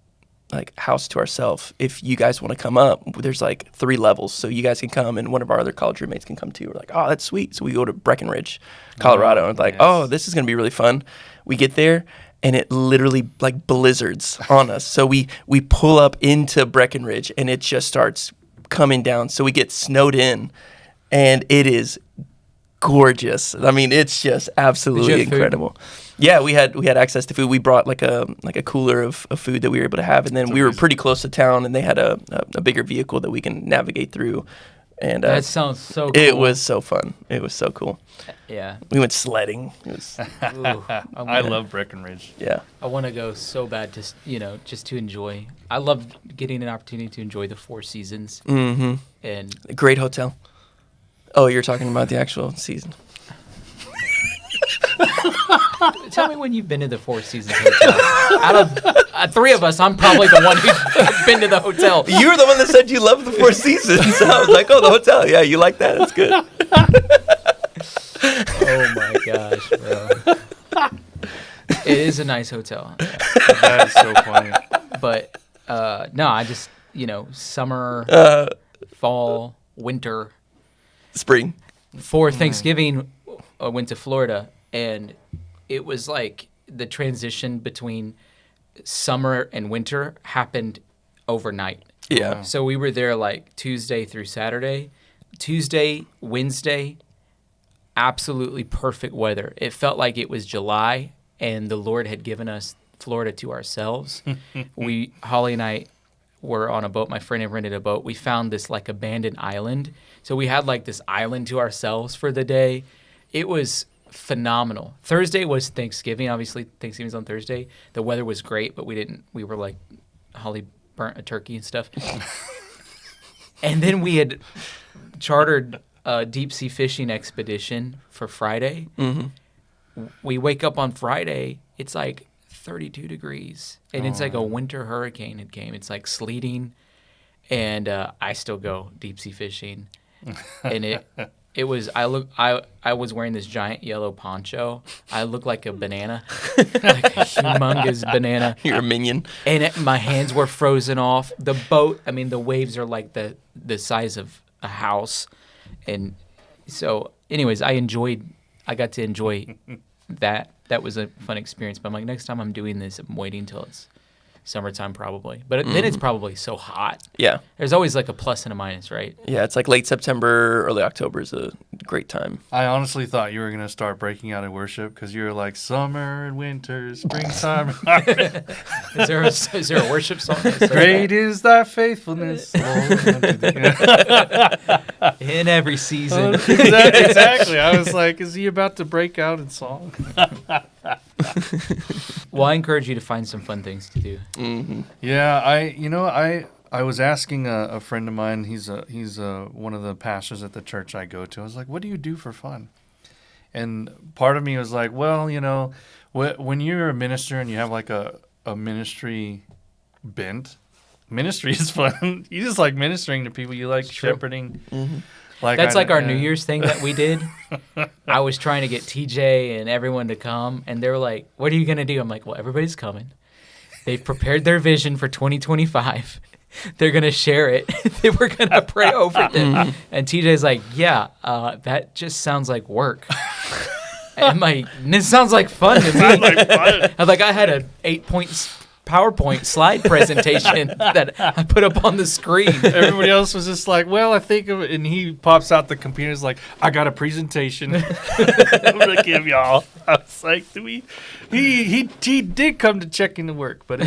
like house to ourselves. If you guys want to come up, there's like 3 levels, so you guys can come, and one of our other college roommates can come too. We're like, oh, that's sweet. So we go to Breckenridge, Colorado, and it's like, oh, this is gonna be really fun. We get there, and it literally like blizzards on us. So we pull up into Breckenridge, and it just starts coming down. So we get snowed in, and it is gorgeous. I mean, it's just absolutely incredible. Yeah, we had access to food. We brought like a cooler of food that we were able to have, and then we were pretty close to town, and they had a bigger vehicle that we can navigate through And That sounds so cool. it was so fun. It was so cool. Yeah. We went sledding. It was, Ooh, I love Breckenridge. yeah. I want to go so bad to, just to enjoy. I love getting an opportunity to enjoy the Four Seasons. Mm-hmm. And Great hotel. Oh, you're talking about the actual season. tell me when you've been to the Four Seasons hotel. Out of three of us, I'm probably the one who's been to the hotel. You were the one that said you loved the Four Seasons. I was like, oh, the hotel. Yeah, you like that? It's good. Oh my gosh, bro. It is a nice hotel. Yeah. That is so funny. But no, I just, summer, fall, winter. Spring. For Thanksgiving, I went to Florida, and it was like the transition between summer and winter happened overnight. Yeah. So we were there like Tuesday through Saturday. Tuesday, Wednesday, absolutely perfect weather. It felt like it was July, and the Lord had given us Florida to ourselves. Holly and I were on a boat. My friend had rented a boat. We found this like abandoned island. So we had like this island to ourselves for the day. It was phenomenal. Thursday was Thanksgiving. Obviously, Thanksgiving's on Thursday. The weather was great, but we were like, Holly burnt a turkey and stuff. And then we had chartered a deep sea fishing expedition for Friday. Mm-hmm. We wake up on Friday, it's like 32 degrees, and it's like a winter hurricane had came. It's like sleeting, and I still go deep sea fishing, and it was I was wearing this giant yellow poncho. I looked like a banana, like a humongous banana. You're a minion. And my hands were frozen off. The boat, I mean, the waves are like the size of a house, and so, anyways, I got to enjoy that. That was a fun experience. But I'm like, next time I'm doing this, I'm waiting till it's summertime probably. But then it's probably so hot. Yeah. There's always like a plus and a minus, right? Yeah, it's like late September, early October is a great time. I honestly thought you were going to start breaking out in worship because you were like summer and winter, springtime. Is there a worship song? Great is thy faithfulness, Lord. In every season. Exactly. I was like, is he about to break out in song? Well, I encourage you to find some fun things to do. Mm-hmm. Yeah, I was asking a friend of mine. He's one of the pastors at the church I go to. I was like, "What do you do for fun?" And part of me was like, "Well, when you're a minister and you have like a ministry bent, ministry is fun. You just like ministering to people. You like shepherding." Mm-hmm. That's like our New Year's thing that we did. I was trying to get TJ and everyone to come, and they were like, "What are you gonna do?" I'm like, "Well, everybody's coming. They've prepared their vision for 2025. They're going to share it. They were going to pray over them." And TJ's like, "Yeah, that just sounds like work." And I'm like, "This sounds like fun to me." I'm like, I had an 8-point PowerPoint slide presentation that I put up on the screen. Everybody else was just like, "Well, I think of it," and he pops out the computer. Is like, "I got a presentation. I'm gonna give y'all." I was like, He did come to check into work, but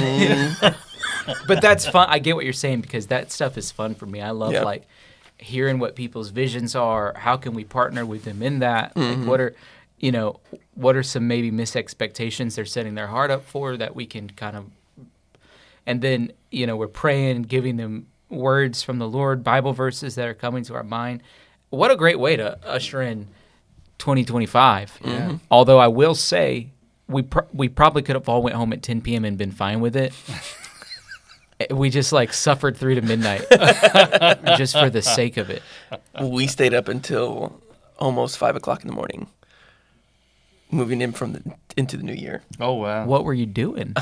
but that's fun. I get what you're saying because that stuff is fun for me. I love like hearing what people's visions are. How can we partner with them in that? Mm-hmm. Like, what are some maybe misexpectations they're setting their heart up for that we can kind of. And then, we're praying, giving them words from the Lord, Bible verses that are coming to our mind. What a great way to usher in 2025. Yeah. Although I will say, we probably could have all went home at 10 p.m. and been fine with it. We just suffered through to midnight just for the sake of it. We stayed up until almost 5 o'clock in the morning, moving in into the new year. Oh, wow. What were you doing?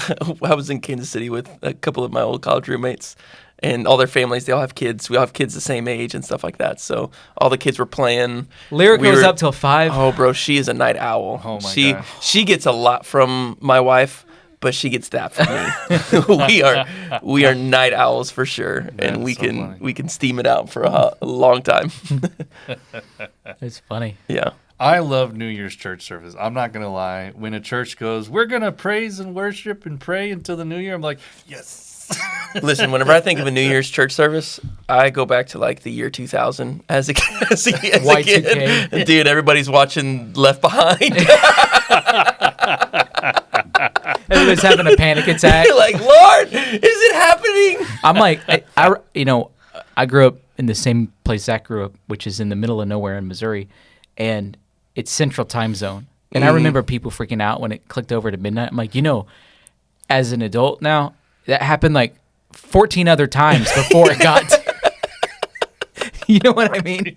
I was in Kansas City with a couple of my old college roommates and all their families. They all have kids. We all have kids the same age and stuff like that. So all the kids were playing. Lyric was up till 5. Oh, bro, she is a night owl. Oh, my gosh. She gets a lot from my wife, but she gets that from me. we are night owls for sure, and we can steam it out for a long time. It's funny. Yeah. I love New Year's church service. I'm not going to lie. When a church goes, we're going to praise and worship and pray until the new year, I'm like, yes. Listen, whenever I think of a New Year's church service, I go back to like the year 2000 as a kid. Y2K. Dude, everybody's watching Left Behind. Everybody's having a panic attack. You're like, Lord, is it happening? I'm like, I grew up in the same place Zach grew up, which is in the middle of nowhere in Missouri, and it's Central Time Zone. And I remember people freaking out when it clicked over to midnight. I'm like, as an adult now, that happened like 14 other times before it got you know what I mean?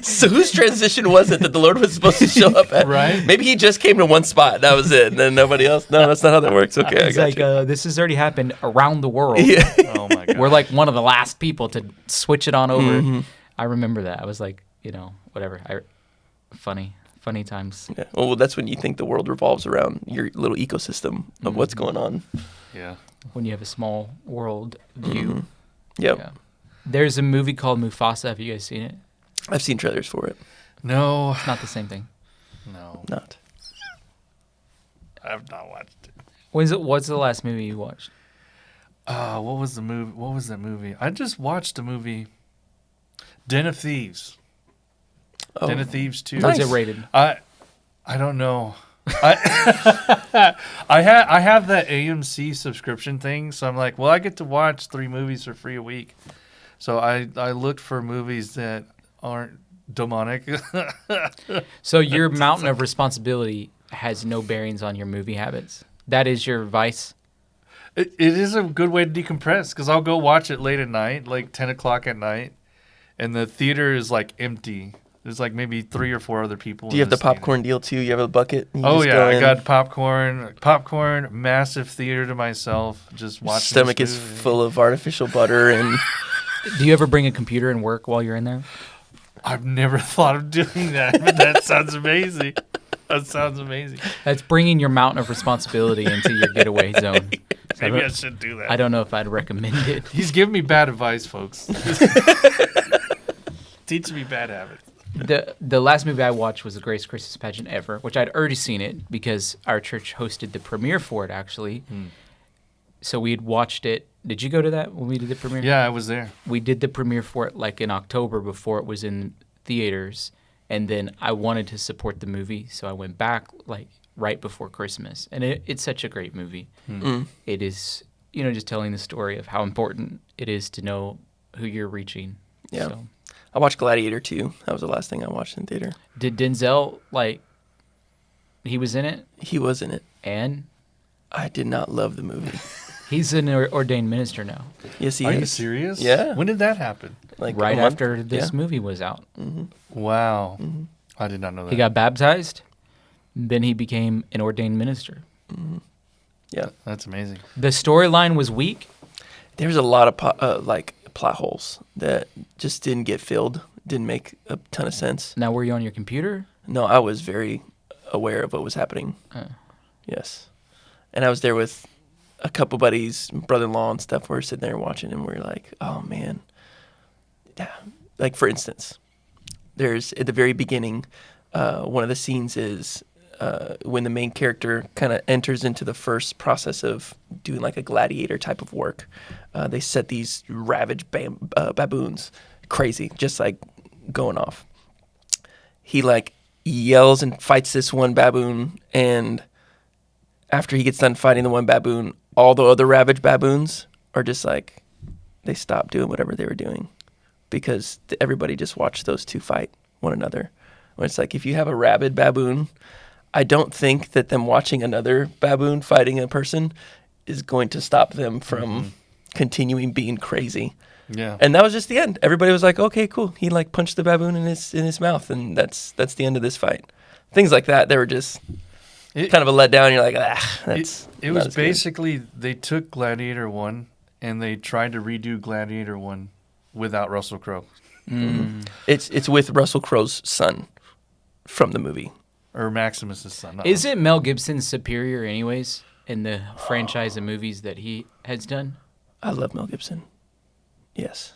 So whose transition was it that the Lord was supposed to show up at? Right. Maybe he just came to one spot. That was it. And then nobody else. No, that's not how that works. Okay, It's like, this has already happened around the world. Yeah. Oh, my God. We're like one of the last people to switch it on over. Mm-hmm. I remember that. I was like, whatever. Funny times. Yeah. Well, that's when you think the world revolves around your little ecosystem of what's going on. Yeah. When you have a small world view. Yep. Yeah. There's a movie called Mufasa. Have you guys seen it? I've seen trailers for it. No. It's not the same thing. No. Not. I've not watched it. What's the last movie you watched? What was the movie? What was that movie? I just watched a movie, Den of Thieves. Oh. Den of Thieves 2. What's it rated? I don't know. I have that AMC subscription thing, so I'm like, well, I get to watch 3 movies for free a week. So I looked for movies that aren't demonic. So your mountain of responsibility has no bearings on your movie habits. That is your vice. It is a good way to decompress because I'll go watch it late at night, like 10 o'clock at night, and the theater is like empty. There's like maybe 3 or 4 other people. Do you have the popcorn deal too? You have a bucket? You Oh just yeah, go I in. got popcorn, massive theater to myself, just watching. Stomach this is movie. full of artificial butter and Do you ever bring a computer and work while you're in there? I've never thought of doing that, but that sounds amazing. That sounds amazing. That's bringing your mountain of responsibility into your getaway zone. So Maybe I should do that. I don't know if I'd recommend it. He's giving me bad advice, folks. Teaching me bad habits. The last movie I watched was the greatest Christmas pageant ever, which I'd already seen it because our church hosted the premiere for it, actually. So we had watched it. Did you go to that when we did the premiere? Yeah, I was there. We did the premiere for it like in October before it was in theaters. And then I wanted to support the movie, so I went back like right before Christmas. And it's such a great movie. It is, just telling the story of how important it is to know who you're reaching. Yeah. So. I watched Gladiator too. That was the last thing I watched in theater. Did Denzel, he was in it? He was in it. And? I did not love the movie. He's an ordained minister now. Yes, he Are is. you serious? Yeah. When did that happen? Like Right a month? after this Yeah. movie was out. Wow. I did not know that. He got baptized. Then he became an ordained minister. Yeah. That's amazing. The storyline was weak. There's a lot of plot holes that just didn't get filled. Didn't make a ton of sense. Now, were you on your computer? No, I was very aware of what was happening. Yes. And I was there with a couple buddies, brother-in-law and stuff. We were sitting there watching and we were like, oh, man. Yeah. Like, for instance, there's at the very beginning, one of the scenes is when the main character kind of enters into the first process of doing like a gladiator type of work. They set these ravaged baboons, crazy, just like going off. He like yells and fights this one baboon, and after he gets done fighting the one baboon, all the other ravaged baboons are just like, they stop doing whatever they were doing because everybody just watched those two fight one another. When it's like, if you have a rabid baboon, I don't think that them watching another baboon fighting a person is going to stop them from continuing being crazy. Yeah. And that was just the end. Everybody was like, okay, cool. He like punched the baboon in his mouth, and that's the end of this fight. Things like that, they were just kind of a letdown. You're like, that's It not was as good. basically they took Gladiator 1 and they tried to redo Gladiator 1 without Russell Crowe. It's with Russell Crowe's son from the movie. Or Maximus's son. Is it Mel Gibson's superior anyways in the franchise of movies that he has done? I love Mel Gibson. Yes,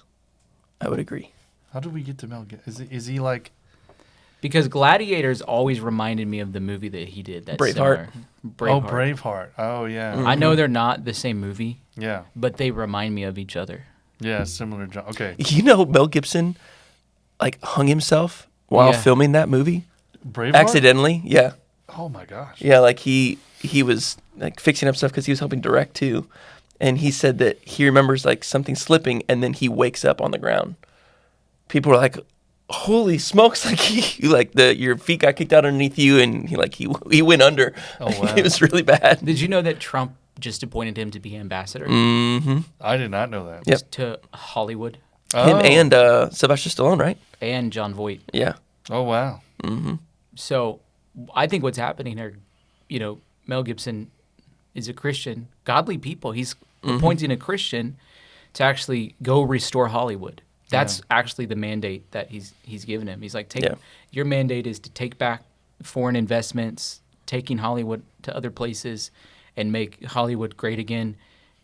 I would agree. How did we get to Mel Gibson? Is he like... Because Gladiators always reminded me of the movie that he did. That's Braveheart. Similar. Oh, Braveheart. Oh, yeah. I know they're not the same movie, Yeah. but they remind me of each other. Yeah, similar. Okay. You know, Mel Gibson like hung himself while Yeah. filming that movie Braveheart? accidentally. Yeah, Oh, my gosh. yeah. Like he was like fixing up stuff because he was helping direct too, and he said that he remembers like something slipping, and then he wakes up on the ground. People were like, "Holy smokes!" Like your feet got kicked out underneath you, and he went under. Oh, wow. It was really bad. Did you know that Trump just appointed him to be ambassador Mm-hmm. I did not know that. Yep. to Hollywood? Him Oh. and Sylvester Stallone, right? And John Voight. Yeah. Oh, wow. So I think what's happening here, Mel Gibson is a Christian, godly people. He's appointing a Christian to actually go restore Hollywood. That's actually the mandate that he's given him. He's like, your mandate is to take back foreign investments, taking Hollywood to other places, and make Hollywood great again.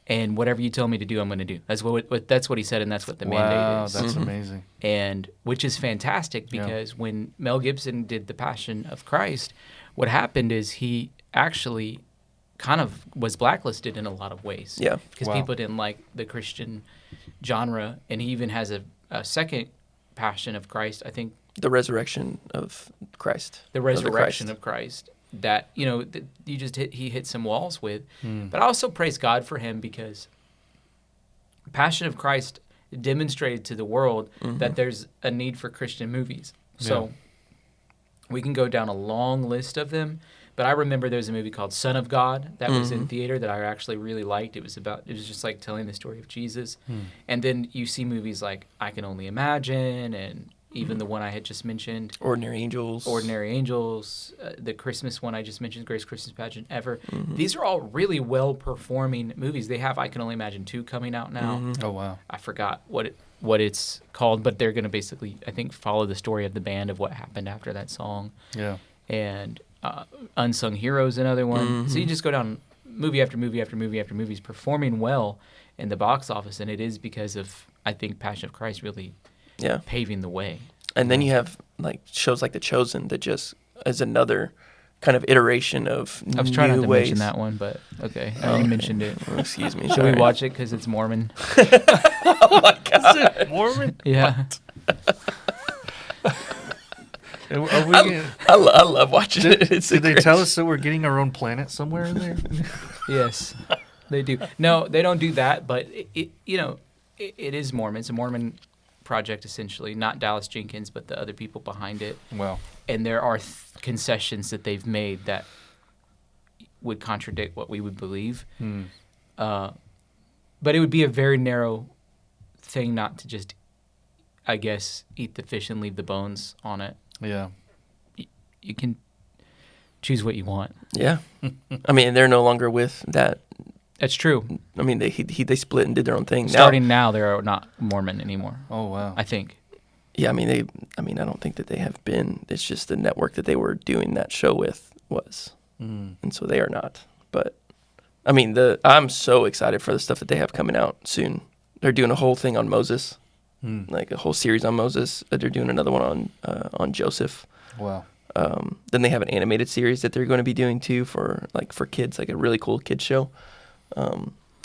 And whatever you tell me to do, I'm going to do. That's what he said, and that's what the mandate is. That's amazing. And which is fantastic because when Mel Gibson did The Passion of Christ, what happened is he actually kind of was blacklisted in a lot of ways. Yeah. Because Wow. people didn't like the Christian genre. And he even has a second Passion of Christ, I think. The resurrection of Christ. The resurrection of Christ. That, he hit some walls with. But I also praise God for him because Passion of Christ demonstrated to the world that there's a need for Christian movies. So we can go down a long list of them. But I remember there was a movie called Son of God that was in theater that I actually really liked. It was just like telling the story of Jesus. And then you see movies like I Can Only Imagine and even the one I had just mentioned. Ordinary Angels. The Christmas one I just mentioned, Greatest Christmas Pageant Ever. These are all really well-performing movies. They have I Can Only Imagine 2 coming out now. Oh, wow. I forgot what it's called, but they're going to basically, I think, follow the story of the band of what happened after that song. Yeah. And Unsung Heroes, another one. So you just go down movie after movie after movie after movies performing well in the box office, and it is because of, I think, Passion of Christ really paving the way. And then you have like shows like The Chosen that just is another kind of iteration of I was trying not to ways. mention that one, but okay. You mentioned it. Oh, excuse me. Should sorry. we watch it because it's Mormon? Oh my God. Mormon? Yeah. Are we, I love watching it. It's did they great. tell us that we're getting our own planet somewhere in there? Yes, they do. No, they don't do that, but it is Mormon. It's a Mormon project, essentially. Not Dallas Jenkins, but the other people behind it. Well, And there are concessions that they've made that would contradict what we would believe. But it would be a very narrow thing not to just, I guess, eat the fish and leave the bones on it. yeah. You can choose what you want. Yeah. I mean, they're no longer with that. That's true. I mean, they split and did their own thing. Starting now, they are not Mormon anymore. Oh, wow. I think. Yeah, I mean, I don't think that they have been. It's just the network that they were doing that show with was. And so they are not. But, I mean, I'm so excited for the stuff that they have coming out soon. They're doing a whole thing on Moses, like a whole series on Moses. They're doing another one on Joseph. Wow. Then they have an animated series that they're going to be doing too for kids, like a really cool kids show.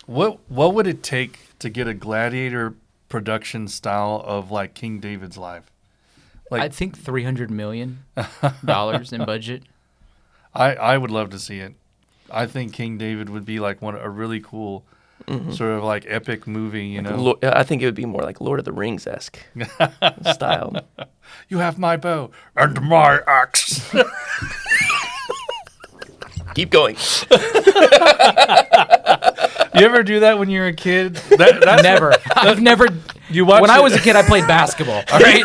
What would it take to get a Gladiator production style of like King David's life? Like, I think $300 million in budget. I would love to see it. I think King David would be like a really cool sort of like epic movie, you know. I think it would be more like Lord of the Rings-esque style. You have my bow and my axe. Keep going. You ever do that when you're a kid? That's Never. I've never. You watch When I was a kid, I played basketball. All right.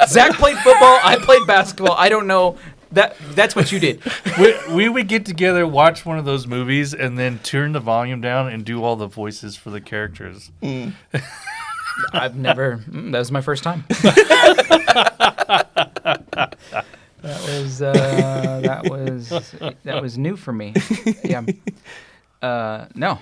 Zach played football. I played basketball. I don't know. That's what you did. we would get together, watch one of those movies, and then turn the volume down and do all the voices for the characters. I've never. That was my first time. That was new for me. Yeah. No.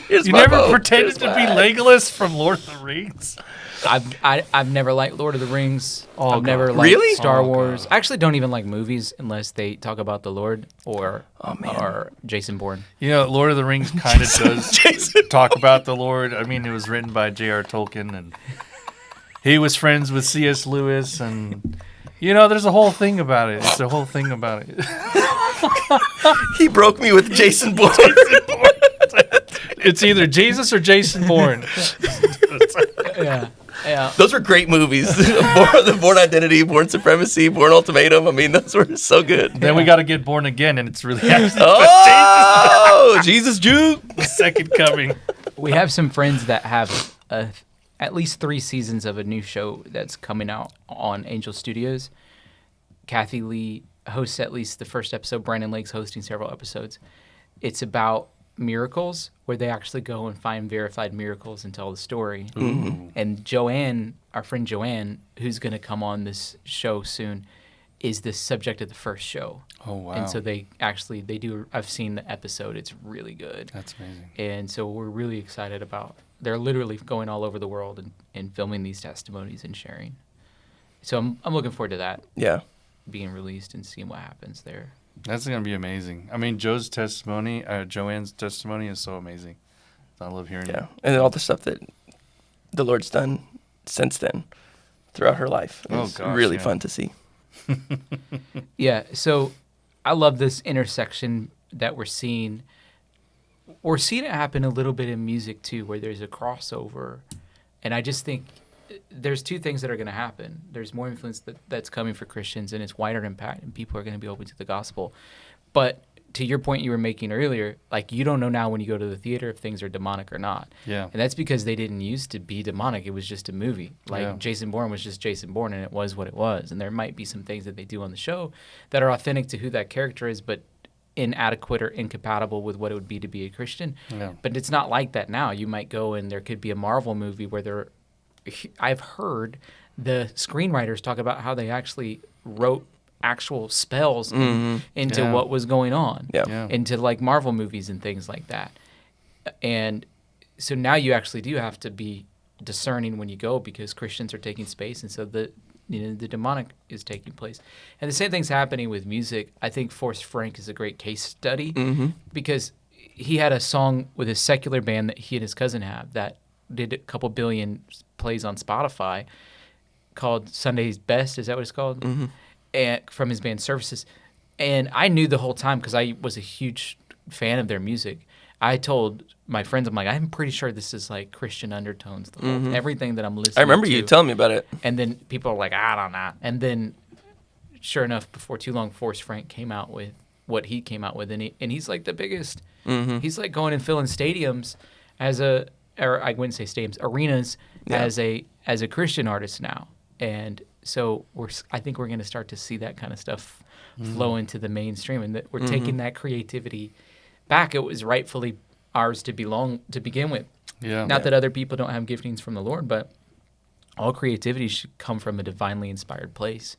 Here's You my never bow. pretended Here's to be my- Legolas from Lord of the Rings? I've never liked Lord of the Rings. Oh, I've never God. liked Really? Star Oh, Wars. God. I actually don't even like movies unless they talk about the Lord or man. or Jason Bourne. You know, Lord of the Rings kind of does Jason. talk about the Lord. I mean, it was written by J.R. Tolkien, and he was friends with C.S. Lewis, and you know, there's a whole thing about it. It's a whole thing about it. He broke me with Jason Bourne. It's either Jesus or Jason Bourne. Yeah. Yeah. Those were great movies. The Bourne Identity, Bourne Supremacy, Bourne Ultimatum. I mean, those were so good. Then we got to get born again, and it's really actually Oh, Jesus Juke. the second coming. We have some friends that have at least 3 seasons of a new show that's coming out on Angel Studios. Kathy Lee hosts at least the first episode. Brandon Lake's hosting several episodes. It's about miracles, where they actually go and find verified miracles and tell the story. Ooh. And Joanne, our friend Joanne, who's going to come on this show soon, is the subject of the first show. Oh, wow. And so they do. I've seen the episode. It's really good. That's amazing. And so we're really excited about. They're literally going all over the world and filming these testimonies and sharing. So I'm looking forward to that Yeah. being released and seeing what happens there. That's going to be amazing. I mean, Joanne's testimony is so amazing. I love hearing Yeah. it. And all the stuff that the Lord's done since then throughout her life. Oh, It's gosh, really yeah. fun to see. Yeah, so I love this intersection that we're seeing. We're seeing it happen a little bit in music too, where there's a crossover. And I just think there's 2 things that are going to happen. There's more influence that's coming for Christians, and it's wider impact, and people are going to be open to the gospel. But to your point you were making earlier, like, you don't know now when you go to the theater if things are demonic or not. Yeah. And that's because they didn't used to be demonic. It was just a movie. Like, Yeah. Jason Bourne was just Jason Bourne, and it was what it was. And there might be some things that they do on the show that are authentic to who that character is, but inadequate or incompatible with what it would be to be a Christian. Yeah. But it's not like that now. You might go and there could be a Marvel movie where I've heard the screenwriters talk about how they actually wrote actual spells into Yeah. what was going on, Yeah. Yeah. into like Marvel movies and things like that. And so now you actually do have to be discerning when you go, because Christians are taking space, and so the demonic is taking place. And the same thing's happening with music. I think Forrest Frank is a great case study because he had a song with his secular band that he and his cousin have that did a couple billion plays on Spotify called Sunday's Best. Is that what it's called? And from his band Services. And I knew the whole time because I was a huge fan of their music. I told my friends, I'm like, I'm pretty sure this is like Christian undertones. The whole everything that I'm listening to. I remember you telling me about it. And then people are like, I don't know. And then, sure enough, before too long, Forrest Frank came out with what he came out with, and he's like the biggest. He's like going and filling stadiums or I wouldn't say stadiums, arenas as a Christian artist now. And so I think we're going to start to see that kind of stuff flow into the mainstream, and that we're taking that creativity back. It was rightfully ours to begin with. Yeah. Not that other people don't have giftings from the Lord, but all creativity should come from a divinely inspired place.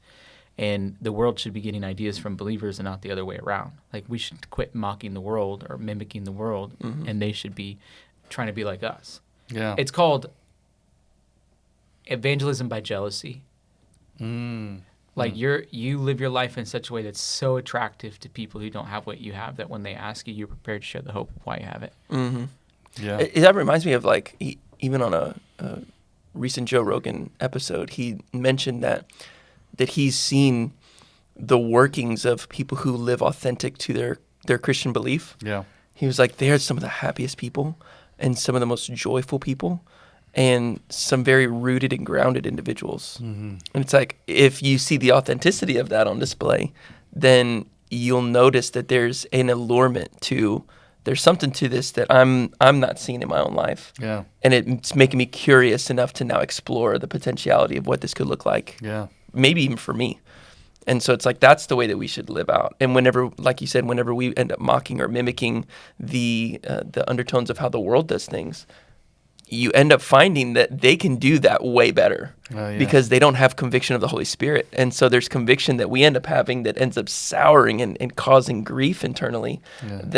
And the world should be getting ideas from believers and not the other way around. Like, we should quit mocking the world or mimicking the world, and they should be trying to be like us. Yeah. It's called evangelism by jealousy. Like, you live your life in such a way that's so attractive to people who don't have what you have that when they ask you, you're prepared to share the hope of why you have it. Yeah. That reminds me of, like, even on a recent Joe Rogan episode, he mentioned that he's seen the workings of people who live authentic to their Christian belief. Yeah. He was like, they're some of the happiest people and some of the most joyful people and some very rooted and grounded individuals. And it's like, if you see the authenticity of that on display, then you'll notice that there's an allurement there's something to this that I'm not seeing in my own life. Yeah. And it's making me curious enough to now explore the potentiality of what this could look like. Yeah. Maybe even for me. And so it's like, that's the way that we should live out. And whenever, like you said, whenever we end up mocking or mimicking the undertones of how the world does things, you end up finding that they can do that way better because they don't have conviction of the Holy Spirit. And so there's conviction that we end up having that ends up souring and causing grief internally that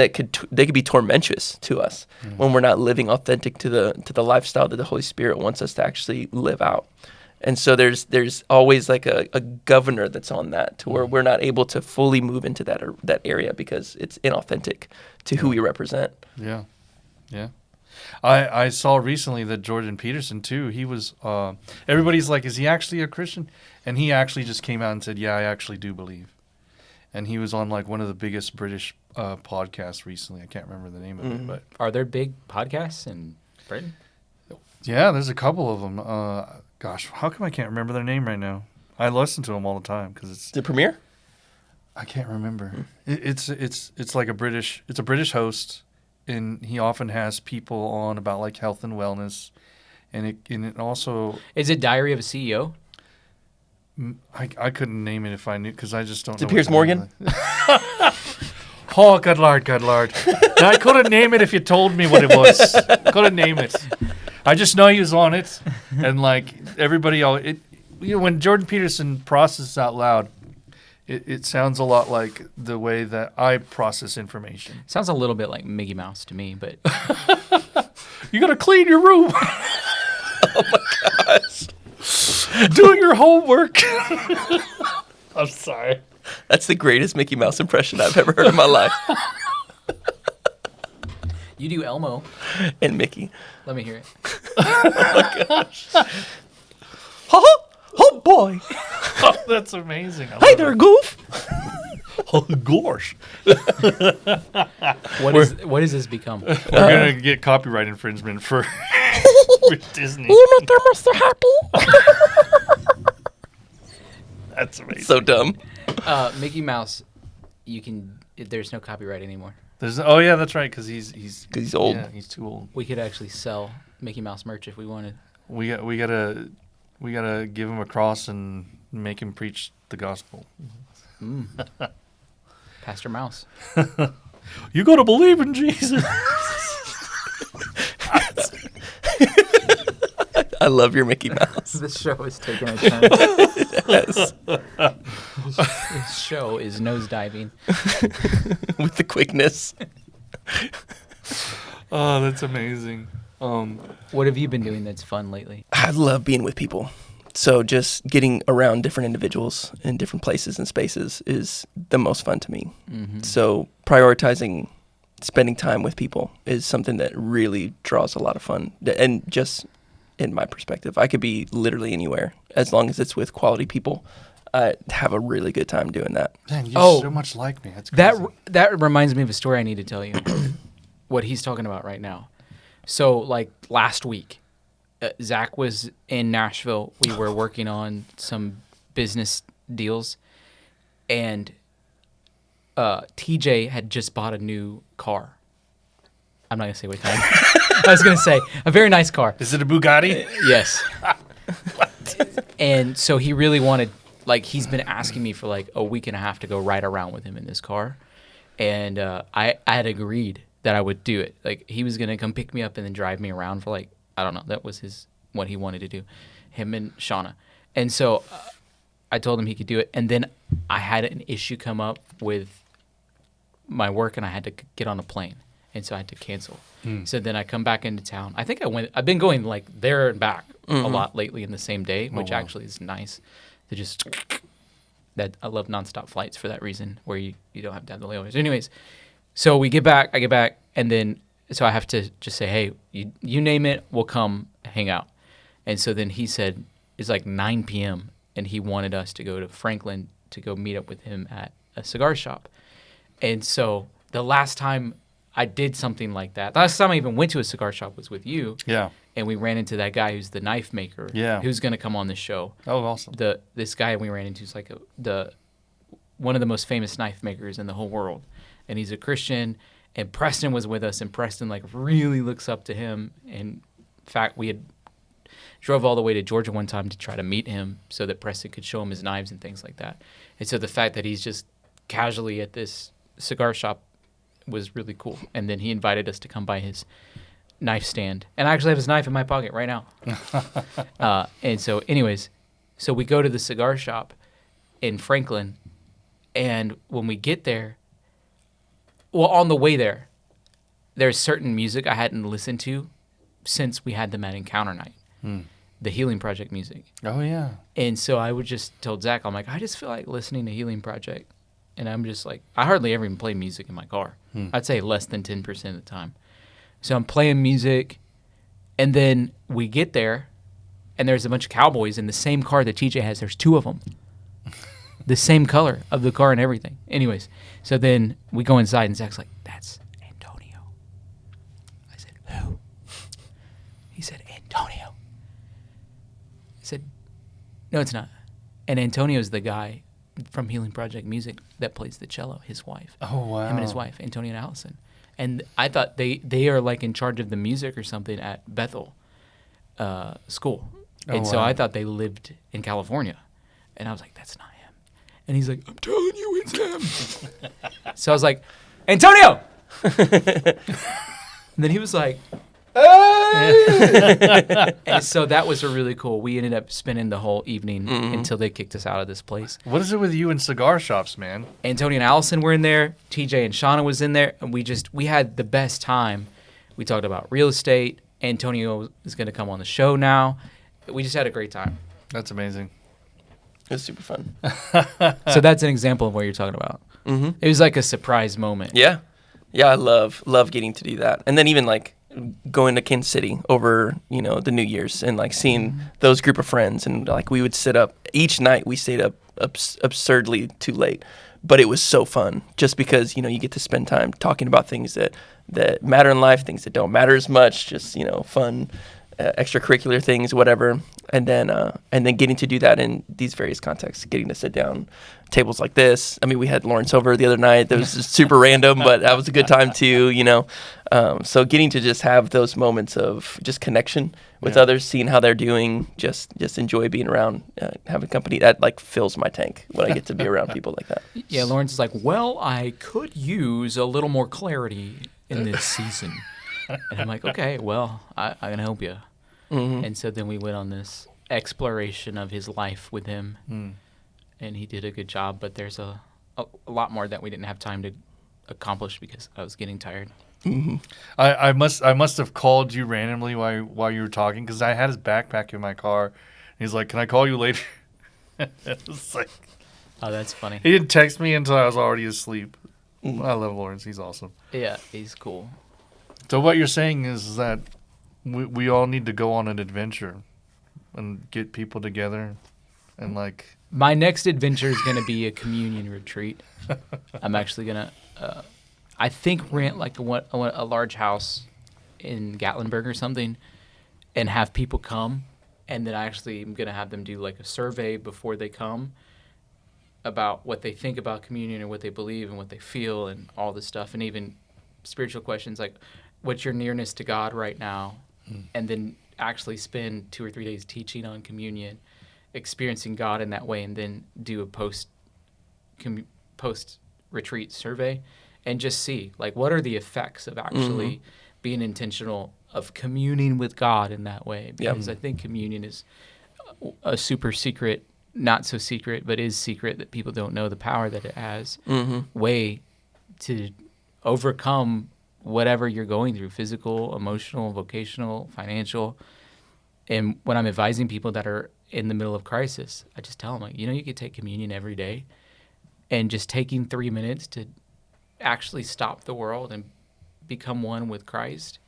they could be tormentous to us when we're not living authentic to the lifestyle that the Holy Spirit wants us to actually live out. And so there's always like a governor that's on that to where we're not able to fully move into that area because it's inauthentic to who we represent. Yeah. Yeah. I saw recently that Jordan Peterson too, he was everybody's like, is he actually a Christian? And he actually just came out and said, yeah, I actually do believe. And he was on like one of the biggest British podcasts recently. I can't remember the name of it, but Are there big podcasts in Britain? yeah, there's a couple of them. Gosh, how come I can't remember their name right now? I listen to them all the time because it's The premiere? I can't remember. It's like a British host, and he often has people on about like health and wellness, and it also Is it Diary of a CEO? I couldn't name it if I knew because I just don't Is know. it Piers what the name Morgan? of it- Oh, good lord! I couldn't name it if you told me what it was. Couldn't name it. I just know he was on it, and like everybody, when Jordan Peterson processes out loud, it sounds a lot like the way that I process information. Sounds a little bit like Mickey Mouse to me, but You gotta clean your room. Oh my gosh. Do your homework. I'm sorry. That's the greatest Mickey Mouse impression I've ever heard in my life. you do Elmo. And Mickey. Let me hear it. Oh boy. Oh, that's amazing. Hi there, Goof. Oh gosh. What does this become? We're gonna get copyright infringement for Disney. You make Mr. Happy. That's amazing. So dumb. Mickey Mouse, there's no copyright anymore. Oh yeah, that's right. Because he's 'Cause he's old. Yeah, he's too old. We could actually sell Mickey Mouse merch if we wanted. We gotta give him a cross and make him preach the gospel. Pastor Mouse. You gotta believe in Jesus. I love your Mickey Mouse. This show is taking a turn. Yes. This show is nosediving. With the quickness. Oh, that's amazing. What have you been doing that's fun lately? I love being with people. So just getting around different individuals in different places and spaces is the most fun to me. Mm-hmm. So prioritizing spending time with people is something that really draws a lot of fun. And just in my perspective, I could be literally anywhere as long as it's with quality people. I have a really good time doing that. Man, you're so much like me. That's crazy. That reminds me of a story I need to tell you. What he's talking about right now. So like last week, Zach was in Nashville. We were working on some business deals, and TJ had just bought a new car. I'm not gonna say what kind. I was gonna say a very nice car. Is it a Bugatti? Yes. And so he really wanted, like, he's been asking me for like a week and a half to go ride around with him in this car, and I had agreed that I would do it. Like, he was gonna come pick me up and then drive me around for like, I don't know. That was what he wanted to do, him and Shauna. And so I told him he could do it. And then I had an issue come up with my work, and I had to get on a plane, and so I had to cancel. So then I come back into town. I think I've been going like there and back a lot lately in the same day, which actually is nice to just. That I love nonstop flights for that reason, where you don't have to have the layovers. Anyways, so I get back, and then so I have to just say, hey, you name it, we'll come hang out. And so then he said it's like 9 p.m. and he wanted us to go to Franklin to go meet up with him at a cigar shop. And so the last time I did something like that, the last time I even went to a cigar shop was with you. Yeah. And we ran into that guy who's the knife maker. Yeah. Who's going to come on the show. Oh, awesome. This guy we ran into is like one of the most famous knife makers in the whole world. And he's a Christian. And Preston was with us, and Preston like really looks up to him. And in fact, we had drove all the way to Georgia one time to try to meet him so that Preston could show him his knives and things like that. And so the fact that he's just casually at this cigar shop was really cool. And then he invited us to come by his knife stand. And I actually have his knife in my pocket right now. And so anyways, so we go to the cigar shop in Franklin. And when we get there, well, on the way there, there's certain music I hadn't listened to since we had them at Encounter Night, the Healing Project music. Oh, yeah. And so I would just tell Zach, I'm like, I just feel like listening to Healing Project. And I'm just like, I hardly ever even play music in my car. I'd say less than 10% of the time. So I'm playing music, and then we get there, and there's a bunch of cowboys in the same car that TJ has. There's 2 of them. The same color of the car and everything. Anyways, so then we go inside, and Zach's like, that's Antonio. I said, who? He said, Antonio. I said, no, it's not. And Antonio's the guy from Healing Project Music that plays the cello, his wife. Oh, wow. Him and his wife, Antonio and Allison. And I thought they are like in charge of the music or something at Bethel School. And so I thought they lived in California. And I was like, that's not him. And he's like, I'm telling you it's him. So I was like, Antonio! And then he was like, hey! And so that was really cool. We ended up spending the whole evening until they kicked us out of this place. What is it with you and cigar shops, man? Antonio and Allison were in there. TJ and Shauna was in there. And we had the best time. We talked about real estate. Antonio is going to come on the show now. We just had a great time. That's amazing. It was super fun. So that's an example of what you're talking about. It was like a surprise moment. Yeah. Yeah, I love getting to do that. And then even like going to Kansas City over, the New Year's and like seeing those group of friends, and like we would sit up each night. We stayed up absurdly too late, but it was so fun just because, you get to spend time talking about things that matter in life, things that don't matter as much, just, fun, extracurricular things, whatever. And then getting to do that in these various contexts, getting to sit down tables like this. I mean, we had Lawrence over the other night. That was just super random, but that was a good time too, So getting to just have those moments of just connection with others, seeing how they're doing, just enjoy being around, having company. That like fills my tank when I get to be around people like that. Yeah, Lawrence is like, well, I could use a little more clarity in this season. And I'm like, okay, well, I can help you. And so then we went on this exploration of his life with him, and he did a good job. But there's a lot more that we didn't have time to accomplish because I was getting tired. I must have called you randomly while you were talking because I had his backpack in my car. He's like, "Can I call you later?" It was like, oh, that's funny. He didn't text me until I was already asleep. I love Lawrence. He's awesome. Yeah, he's cool. So what you're saying is that we all need to go on an adventure and get people together and like. My next adventure is going to be a communion retreat. I'm actually going to, I think, rent like a large house in Gatlinburg or something and have people come. And then I actually am going to have them do like a survey before they come about what they think about communion and what they believe and what they feel and all this stuff. And even spiritual questions like, what's your nearness to God right now? And then actually spend 2 or 3 days teaching on communion, experiencing God in that way, and then do a post retreat survey and just see like what are the effects of actually being intentional of communing with God in that way, because I think communion is a super secret, not so secret, but is secret that people don't know the power that it has, way to overcome whatever you're going through, physical, emotional, vocational, financial. And when I'm advising people that are in the middle of crisis, I just tell them, like, you could take communion every day, and just taking 3 minutes to actually stop the world and become one with Christ.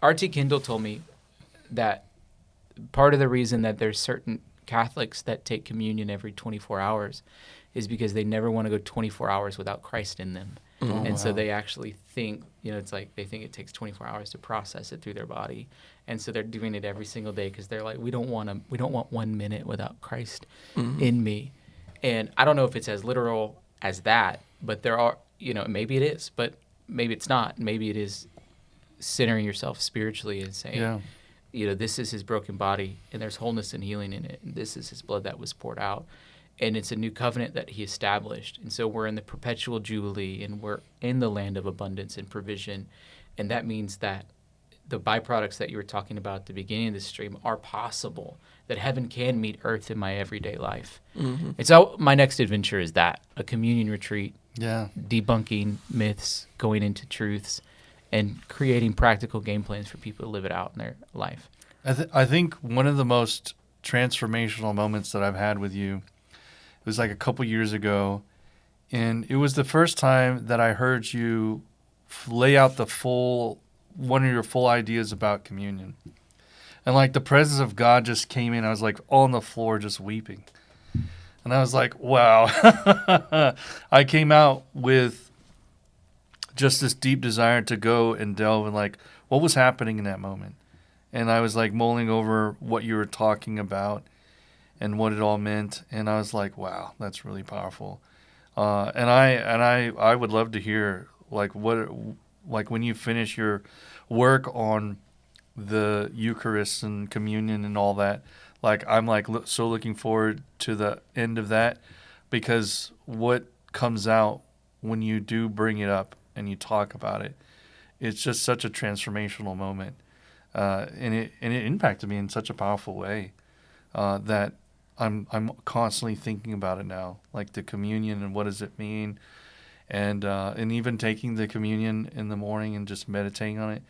R.T. Kendall told me that part of the reason that there's certain Catholics that take communion every 24 hours is because they never want to go 24 hours without Christ in them. So they actually think, it's like they think it takes 24 hours to process it through their body. And so they're doing it every single day because they're like, we don't want 1 minute without Christ in me. And I don't know if it's as literal as that, but there are, maybe it is, but maybe it's not. Maybe it is centering yourself spiritually and saying, this is his broken body and there's wholeness and healing in it. And this is his blood that was poured out. And it's a new covenant that he established. And so we're in the perpetual jubilee, and we're in the land of abundance and provision. And that means that the byproducts that you were talking about at the beginning of the stream are possible, that heaven can meet earth in my everyday life. Mm-hmm. And so my next adventure is that, a communion retreat, Yeah. debunking myths, going into truths, and creating practical game plans for people to live it out in their life. I think one of the most transformational moments that I've had with you, it was like a couple years ago, and it was the first time that I heard you lay out one of your full ideas about communion. And like the presence of God just came in. I was like on the floor just weeping. And I was like, wow. I came out with just this deep desire to go and delve in like what was happening in that moment. And I was like mulling over what you were talking about and what it all meant. And I was like, wow, that's really powerful. And I would love to hear like when you finish your work on the Eucharist and communion and all that, like I'm like so looking forward to the end of that, because what comes out when you do bring it up and you talk about it, it's just such a transformational moment, and it impacted me in such a powerful way that I'm constantly thinking about it now, like the communion and what does it mean. And even taking the communion in the morning and just meditating on it.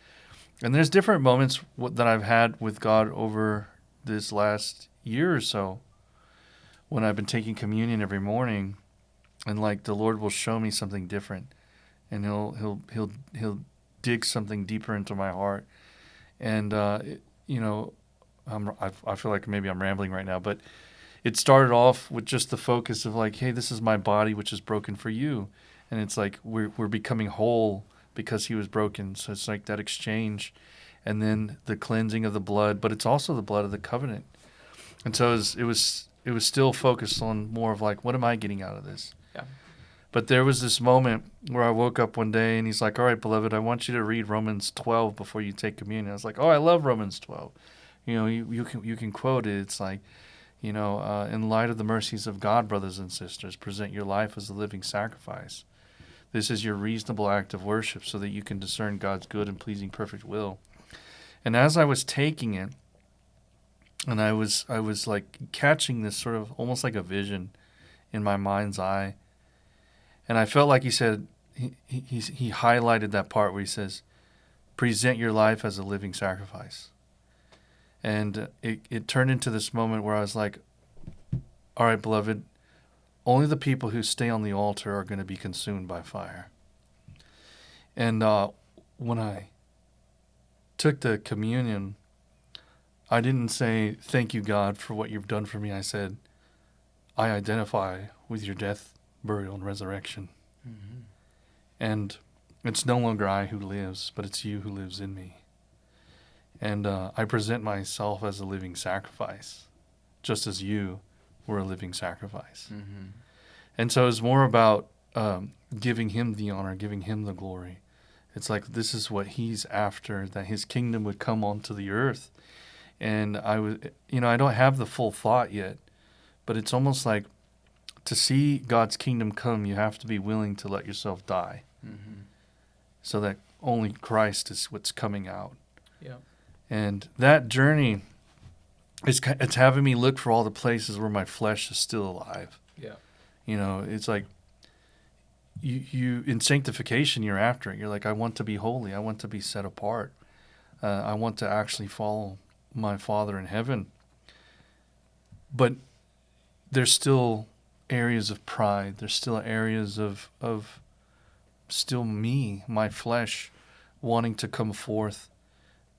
And there's different moments that I've had with God over this last year or so when I've been taking communion every morning, and like the Lord will show me something different, and he'll dig something deeper into my heart. And I feel like maybe I'm rambling right now, but it started off with just the focus of like, hey, this is my body which is broken for you. And it's like we're becoming whole because he was broken. So it's like that exchange, and then the cleansing of the blood, but it's also the blood of the covenant. And so it was still focused on more of like, what am I getting out of this? Yeah. But there was this moment where I woke up one day and he's like, all right, beloved, I want you to read Romans 12 before you take communion. I was like, oh, I love Romans 12. You know, you can quote it. It's like, in light of the mercies of God, brothers and sisters, present your life as a living sacrifice. This is your reasonable act of worship so that you can discern God's good and pleasing perfect will. And as I was taking it, and I was like catching this sort of almost like a vision in my mind's eye. And I felt like he said, he highlighted that part where he says, present your life as a living sacrifice. And it turned into this moment where I was like, all right, beloved, only the people who stay on the altar are going to be consumed by fire. And when I took the communion, I didn't say, thank you, God, for what you've done for me. I said, I identify with your death, burial, and resurrection. Mm-hmm. And it's no longer I who lives, but it's you who lives in me. And I present myself as a living sacrifice, just as you were a living sacrifice. Mm-hmm. And so it's more about giving him the honor, giving him the glory. It's like this is what he's after, that his kingdom would come onto the earth. And I don't have the full thought yet, but it's almost like to see God's kingdom come, you have to be willing to let yourself die, mm-hmm. so that only Christ is what's coming out. Yeah. And that journey, it's having me look for all the places where my flesh is still alive. Yeah. It's like you in sanctification, you're after it. You're like, I want to be holy. I want to be set apart. I want to actually follow my Father in heaven. But there's still areas of pride. There's still areas of still me, my flesh, wanting to come forth.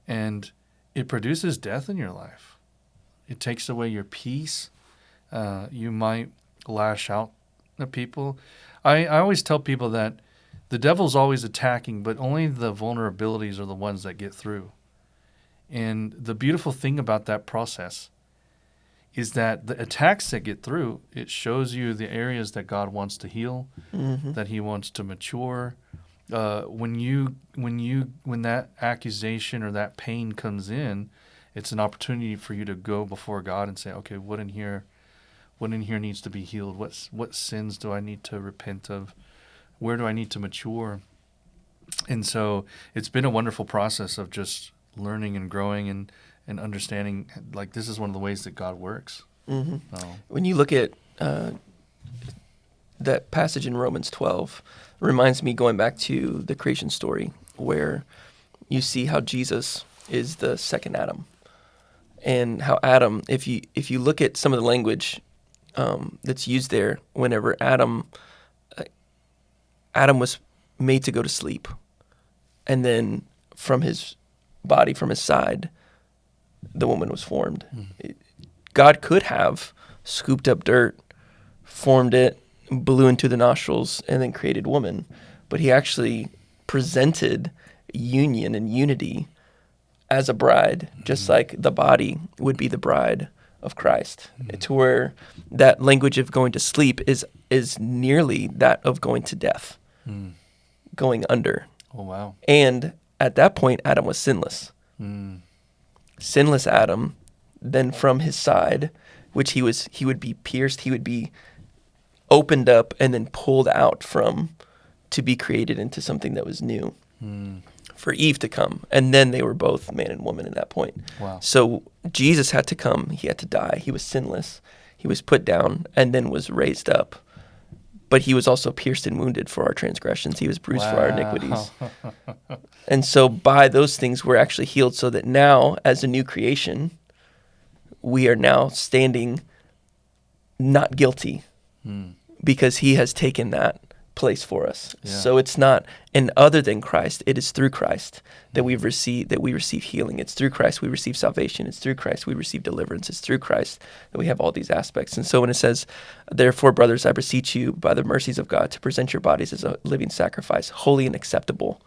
And it produces death in your life. It takes away your peace. You might lash out at people. I always tell people that the devil's always attacking, but only the vulnerabilities are the ones that get through. And the beautiful thing about that process is that the attacks that get through, it shows you the areas that God wants to heal, mm-hmm. that he wants to mature. When that accusation or that pain comes in, it's an opportunity for you to go before God and say, okay, what in here needs to be healed? What sins do I need to repent of? Where do I need to mature? And so it's been a wonderful process of just learning and growing and understanding, like, this is one of the ways that God works. Mm-hmm. So, When you look at that passage in Romans 12, it reminds me going back to the creation story where you see how Jesus is the second Adam, and how Adam, if you look at some of the language that's used there, whenever Adam was made to go to sleep, and then from his body, from his side, the woman was formed. God could have scooped up dirt, formed it, blew into the nostrils, and then created woman. But he actually presented union and unity as a bride, just like the body would be the bride of Christ, to where that language of going to sleep is nearly that of going to death, going under. oh, wow. And at that point, Adam was sinless. Sinless Adam, then from his side, which he would be pierced, he would be opened up and then pulled out from, to be created into something that was new for Eve to come. And then they were both man and woman at that point. Wow. So Jesus had to come, he had to die, he was sinless, he was put down and then was raised up. But he was also pierced and wounded for our transgressions. He was bruised for our iniquities. And so by those things, we're actually healed, so that now, as a new creation, we are now standing not guilty because he has taken that place for us. Yeah. So it's not an other than Christ. It is through Christ that we receive healing. It's through Christ we receive salvation. It's through Christ we receive deliverance. It's through Christ that we have all these aspects. And so when it says, therefore, brothers, I beseech you by the mercies of God to present your bodies as a living sacrifice, holy and acceptable,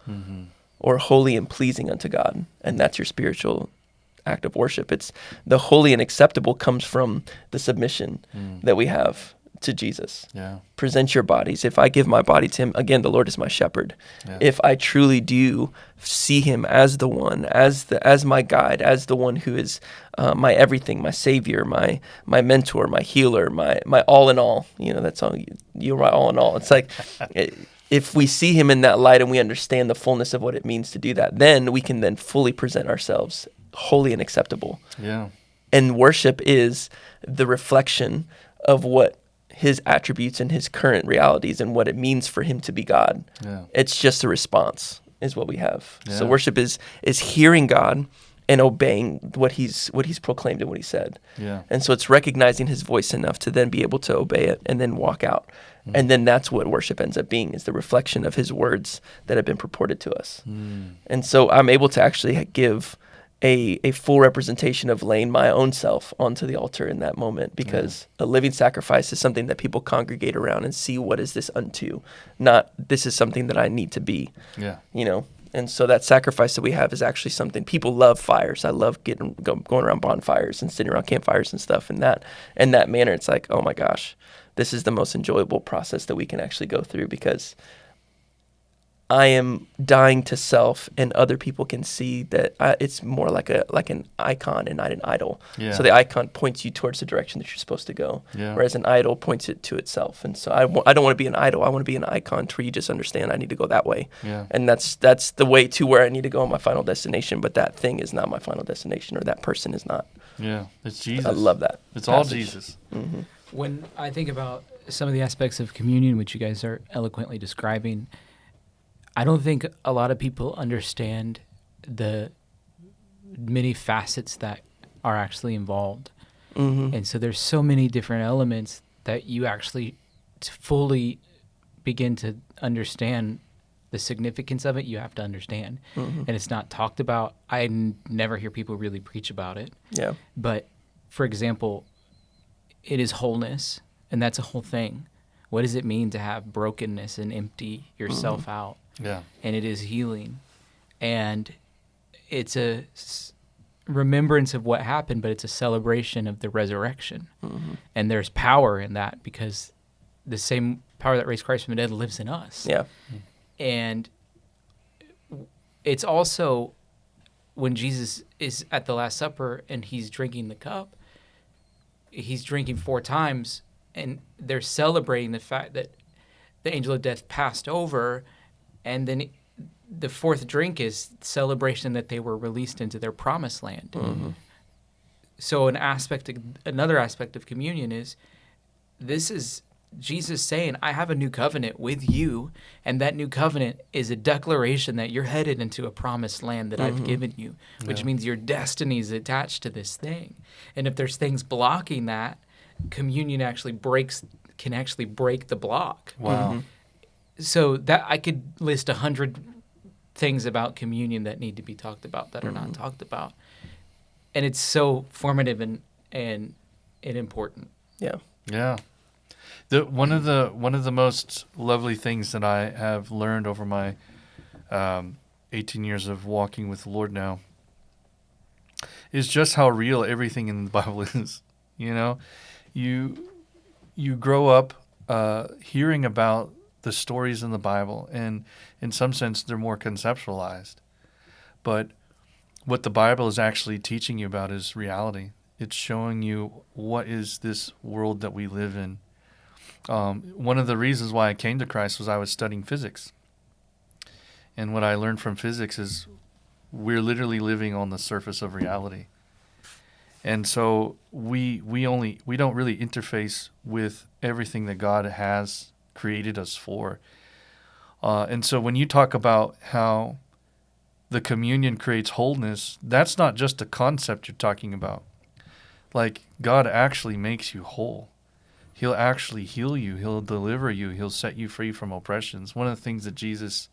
or holy and pleasing unto God. And that's your spiritual act of worship. It's the holy and acceptable comes from the submission that we have to Jesus. Yeah. Present your bodies. If I give my body to him, again, the Lord is my shepherd. Yeah. If I truly do see him as the one, as my guide, as the one who is my everything, my savior, my mentor, my healer, my all in all, that's all you're my all in all. It's like, if we see him in that light and we understand the fullness of what it means to do that, then we can then fully present ourselves holy and acceptable. Yeah. And worship is the reflection of what his attributes and his current realities and what it means for him to be God. Yeah. It's just a response is what we have. Yeah. So worship is hearing God and obeying what he's proclaimed and what he said. Yeah. And so it's recognizing his voice enough to then be able to obey it and then walk out. And then that's what worship ends up being, is the reflection of his words that have been purported to us. And so I'm able to actually give a full representation of laying my own self onto the altar in that moment, because a living sacrifice is something that people congregate around and see, what is this unto? Not, this is something that I need to be. Yeah. And so that sacrifice that we have is actually something people love. Fires. I love going around bonfires and sitting around campfires and stuff. In that manner, it's like, oh my gosh, this is the most enjoyable process that we can actually go through, because I am dying to self, and other people can see that it's more like an icon and not an idol. Yeah. So the icon points you towards the direction that you're supposed to go, whereas an idol points it to itself. And so I don't want to be an idol. I want to be an icon to where you just understand I need to go that way. Yeah. And that's the way to where I need to go on my final destination. But that thing is not my final destination, or that person is not. Yeah. It's Jesus. I love that. It's passage. all Jesus. Mm-hmm. When I think about some of the aspects of communion, which you guys are eloquently describing, I don't think a lot of people understand the many facets that are actually involved. Mm-hmm. And so there's so many different elements that you actually fully begin to understand the significance of it. You have to understand. Mm-hmm. And it's not talked about. I never hear people really preach about it. Yeah. But, for example, it is wholeness, and that's a whole thing. What does it mean to have brokenness and empty yourself out? Yeah. And it is healing. And it's a remembrance of what happened, but it's a celebration of the resurrection. Mm-hmm. And there's power in that, because the same power that raised Christ from the dead lives in us. Yeah. And it's also when Jesus is at the Last Supper and he's drinking the cup, he's drinking 4 times, and they're celebrating the fact that the angel of death passed over, and then the fourth drink is celebration that they were released into their promised land. So another aspect of communion is this is Jesus saying, I have a new covenant with you, and that new covenant is a declaration that you're headed into a promised land that I've given you, which means your destiny is attached to this thing. And if there's things blocking that, communion can actually break the block. Wow. So that I could list 100 things about communion that need to be talked about that are not talked about. And it's so formative and important. Yeah. Yeah. One of the most lovely things that I have learned over my 18 years of walking with the Lord now is just how real everything in the Bible is. You know, you grow up hearing about the stories in the Bible, and in some sense they're more conceptualized. But what the Bible is actually teaching you about is reality. It's showing you what is this world that we live in. One of the reasons why I came to Christ was I was studying physics. And what I learned from physics is we're literally living on the surface of reality. And so we don't really interface with everything that God has created us for. And so when you talk about how the communion creates wholeness, that's not just a concept you're talking about. Like, God actually makes you whole. He'll actually heal you. He'll deliver you. He'll set you free from oppressions. One of the things that Jesus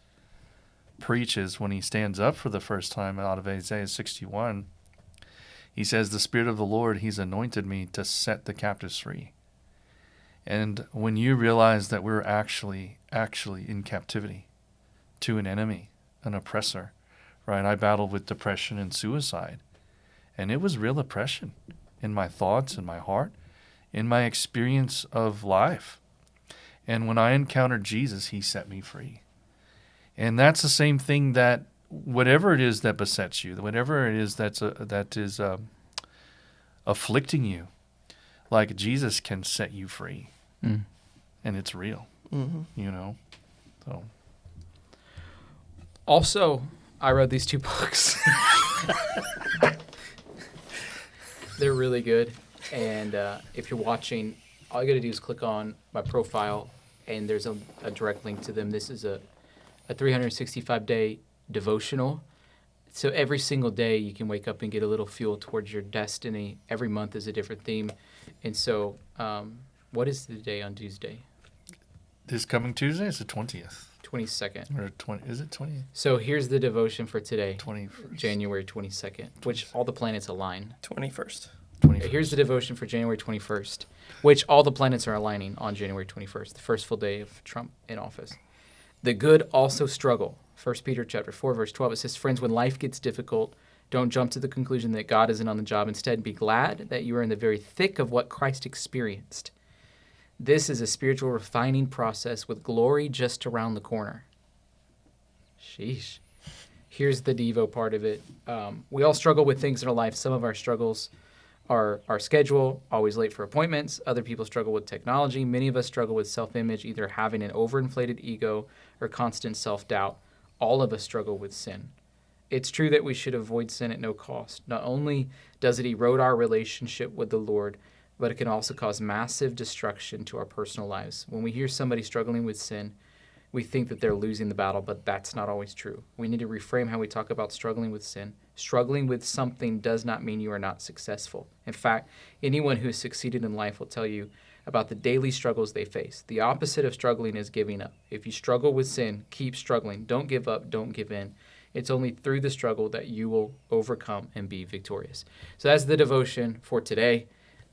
preaches when he stands up for the first time out of Isaiah 61, he says, the Spirit of the Lord, he's anointed me to set the captives free. And when you realize that we're actually in captivity to an enemy, an oppressor, right? I battled with depression and suicide, and it was real oppression in my thoughts, in my heart, in my experience of life. And when I encountered Jesus, he set me free. And that's the same thing that whatever it is that besets you, whatever it is that is afflicting you, like Jesus can set you free. And it's real, you know? So. Also, I read these 2 books. They're really good. And if you're watching, all you got to do is click on my profile, and there's a direct link to them. This is a 365-day devotional. So every single day you can wake up and get a little fuel towards your destiny. Every month is a different theme. And so what is the day on Tuesday? This coming Tuesday is the 20th. 22nd. Or 20, is it 20th? So here's the devotion for today, 21st. January 22nd, which all the planets align. 21st. Here's the devotion for January 21st, which all the planets are aligning on January 21st, the first full day of Trump in office. The good also struggle. 1 Peter chapter 4, verse 12, it says, friends, when life gets difficult, don't jump to the conclusion that God isn't on the job. Instead, be glad that you are in the very thick of what Christ experienced. This is a spiritual refining process with glory just around the corner. Sheesh. Here's the Devo part of it. We all struggle with things in our life. Some of our struggles are our schedule, always late for appointments. Other people struggle with technology. Many of us struggle with self-image, either having an overinflated ego or constant self-doubt. All of us struggle with sin. It's true that we should avoid sin at no cost. Not only does it erode our relationship with the Lord, but it can also cause massive destruction to our personal lives. When we hear somebody struggling with sin, we think that they're losing the battle, but that's not always true. We need to reframe how we talk about struggling with sin. Struggling with something does not mean you are not successful. In fact, anyone who has succeeded in life will tell you about the daily struggles they face. The opposite of struggling is giving up. If you struggle with sin, keep struggling. Don't give up. Don't give in. It's only through the struggle that you will overcome and be victorious. So that's the devotion for today.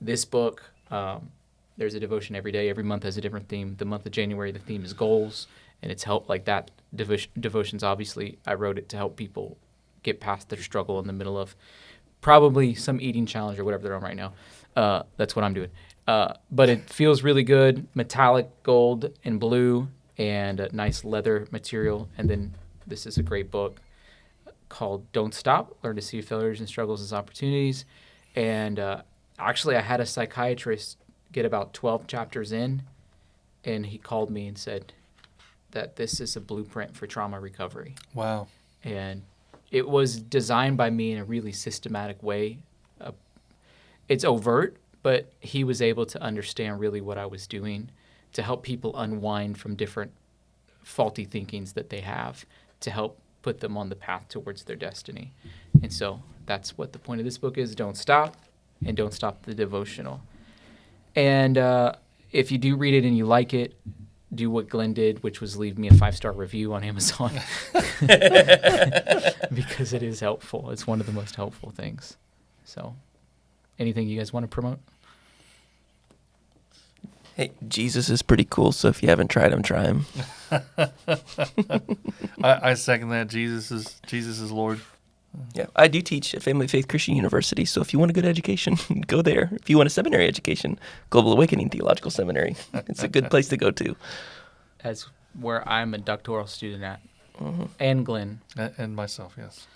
This book, there's a devotion every day. Every month has a different theme. The month of January, the theme is goals, and it's helped like that. Devotions, obviously, I wrote it to help people get past their struggle in the middle of probably some eating challenge or whatever they're on right now. That's what I'm doing. But it feels really good, metallic gold and blue, and a nice leather material. And then this is a great book called Don't Stop, Learn to See Failures and Struggles as Opportunities. And actually, I had a psychiatrist get about 12 chapters in, and he called me and said, that this is a blueprint for trauma recovery. Wow. And it was designed by me in a really systematic way. It's overt, but he was able to understand really what I was doing to help people unwind from different faulty thinkings that they have, to help put them on the path towards their destiny. And so that's what the point of this book is. Don't stop, and don't stop the devotional. And if you do read it and you like it, do what Glenn did, which was leave me a 5-star review on Amazon. Because it is helpful. It's one of the most helpful things. So, anything you guys want to promote? Hey, Jesus is pretty cool, so if you haven't tried him, try him. I second that. Jesus is Lord. Yeah, I do teach at Family Faith Christian University, so if you want a good education, go there. If you want a seminary education, Global Awakening Theological Seminary. It's a good place to go to. That's where I'm a doctoral student at. And Glenn. And myself, yes.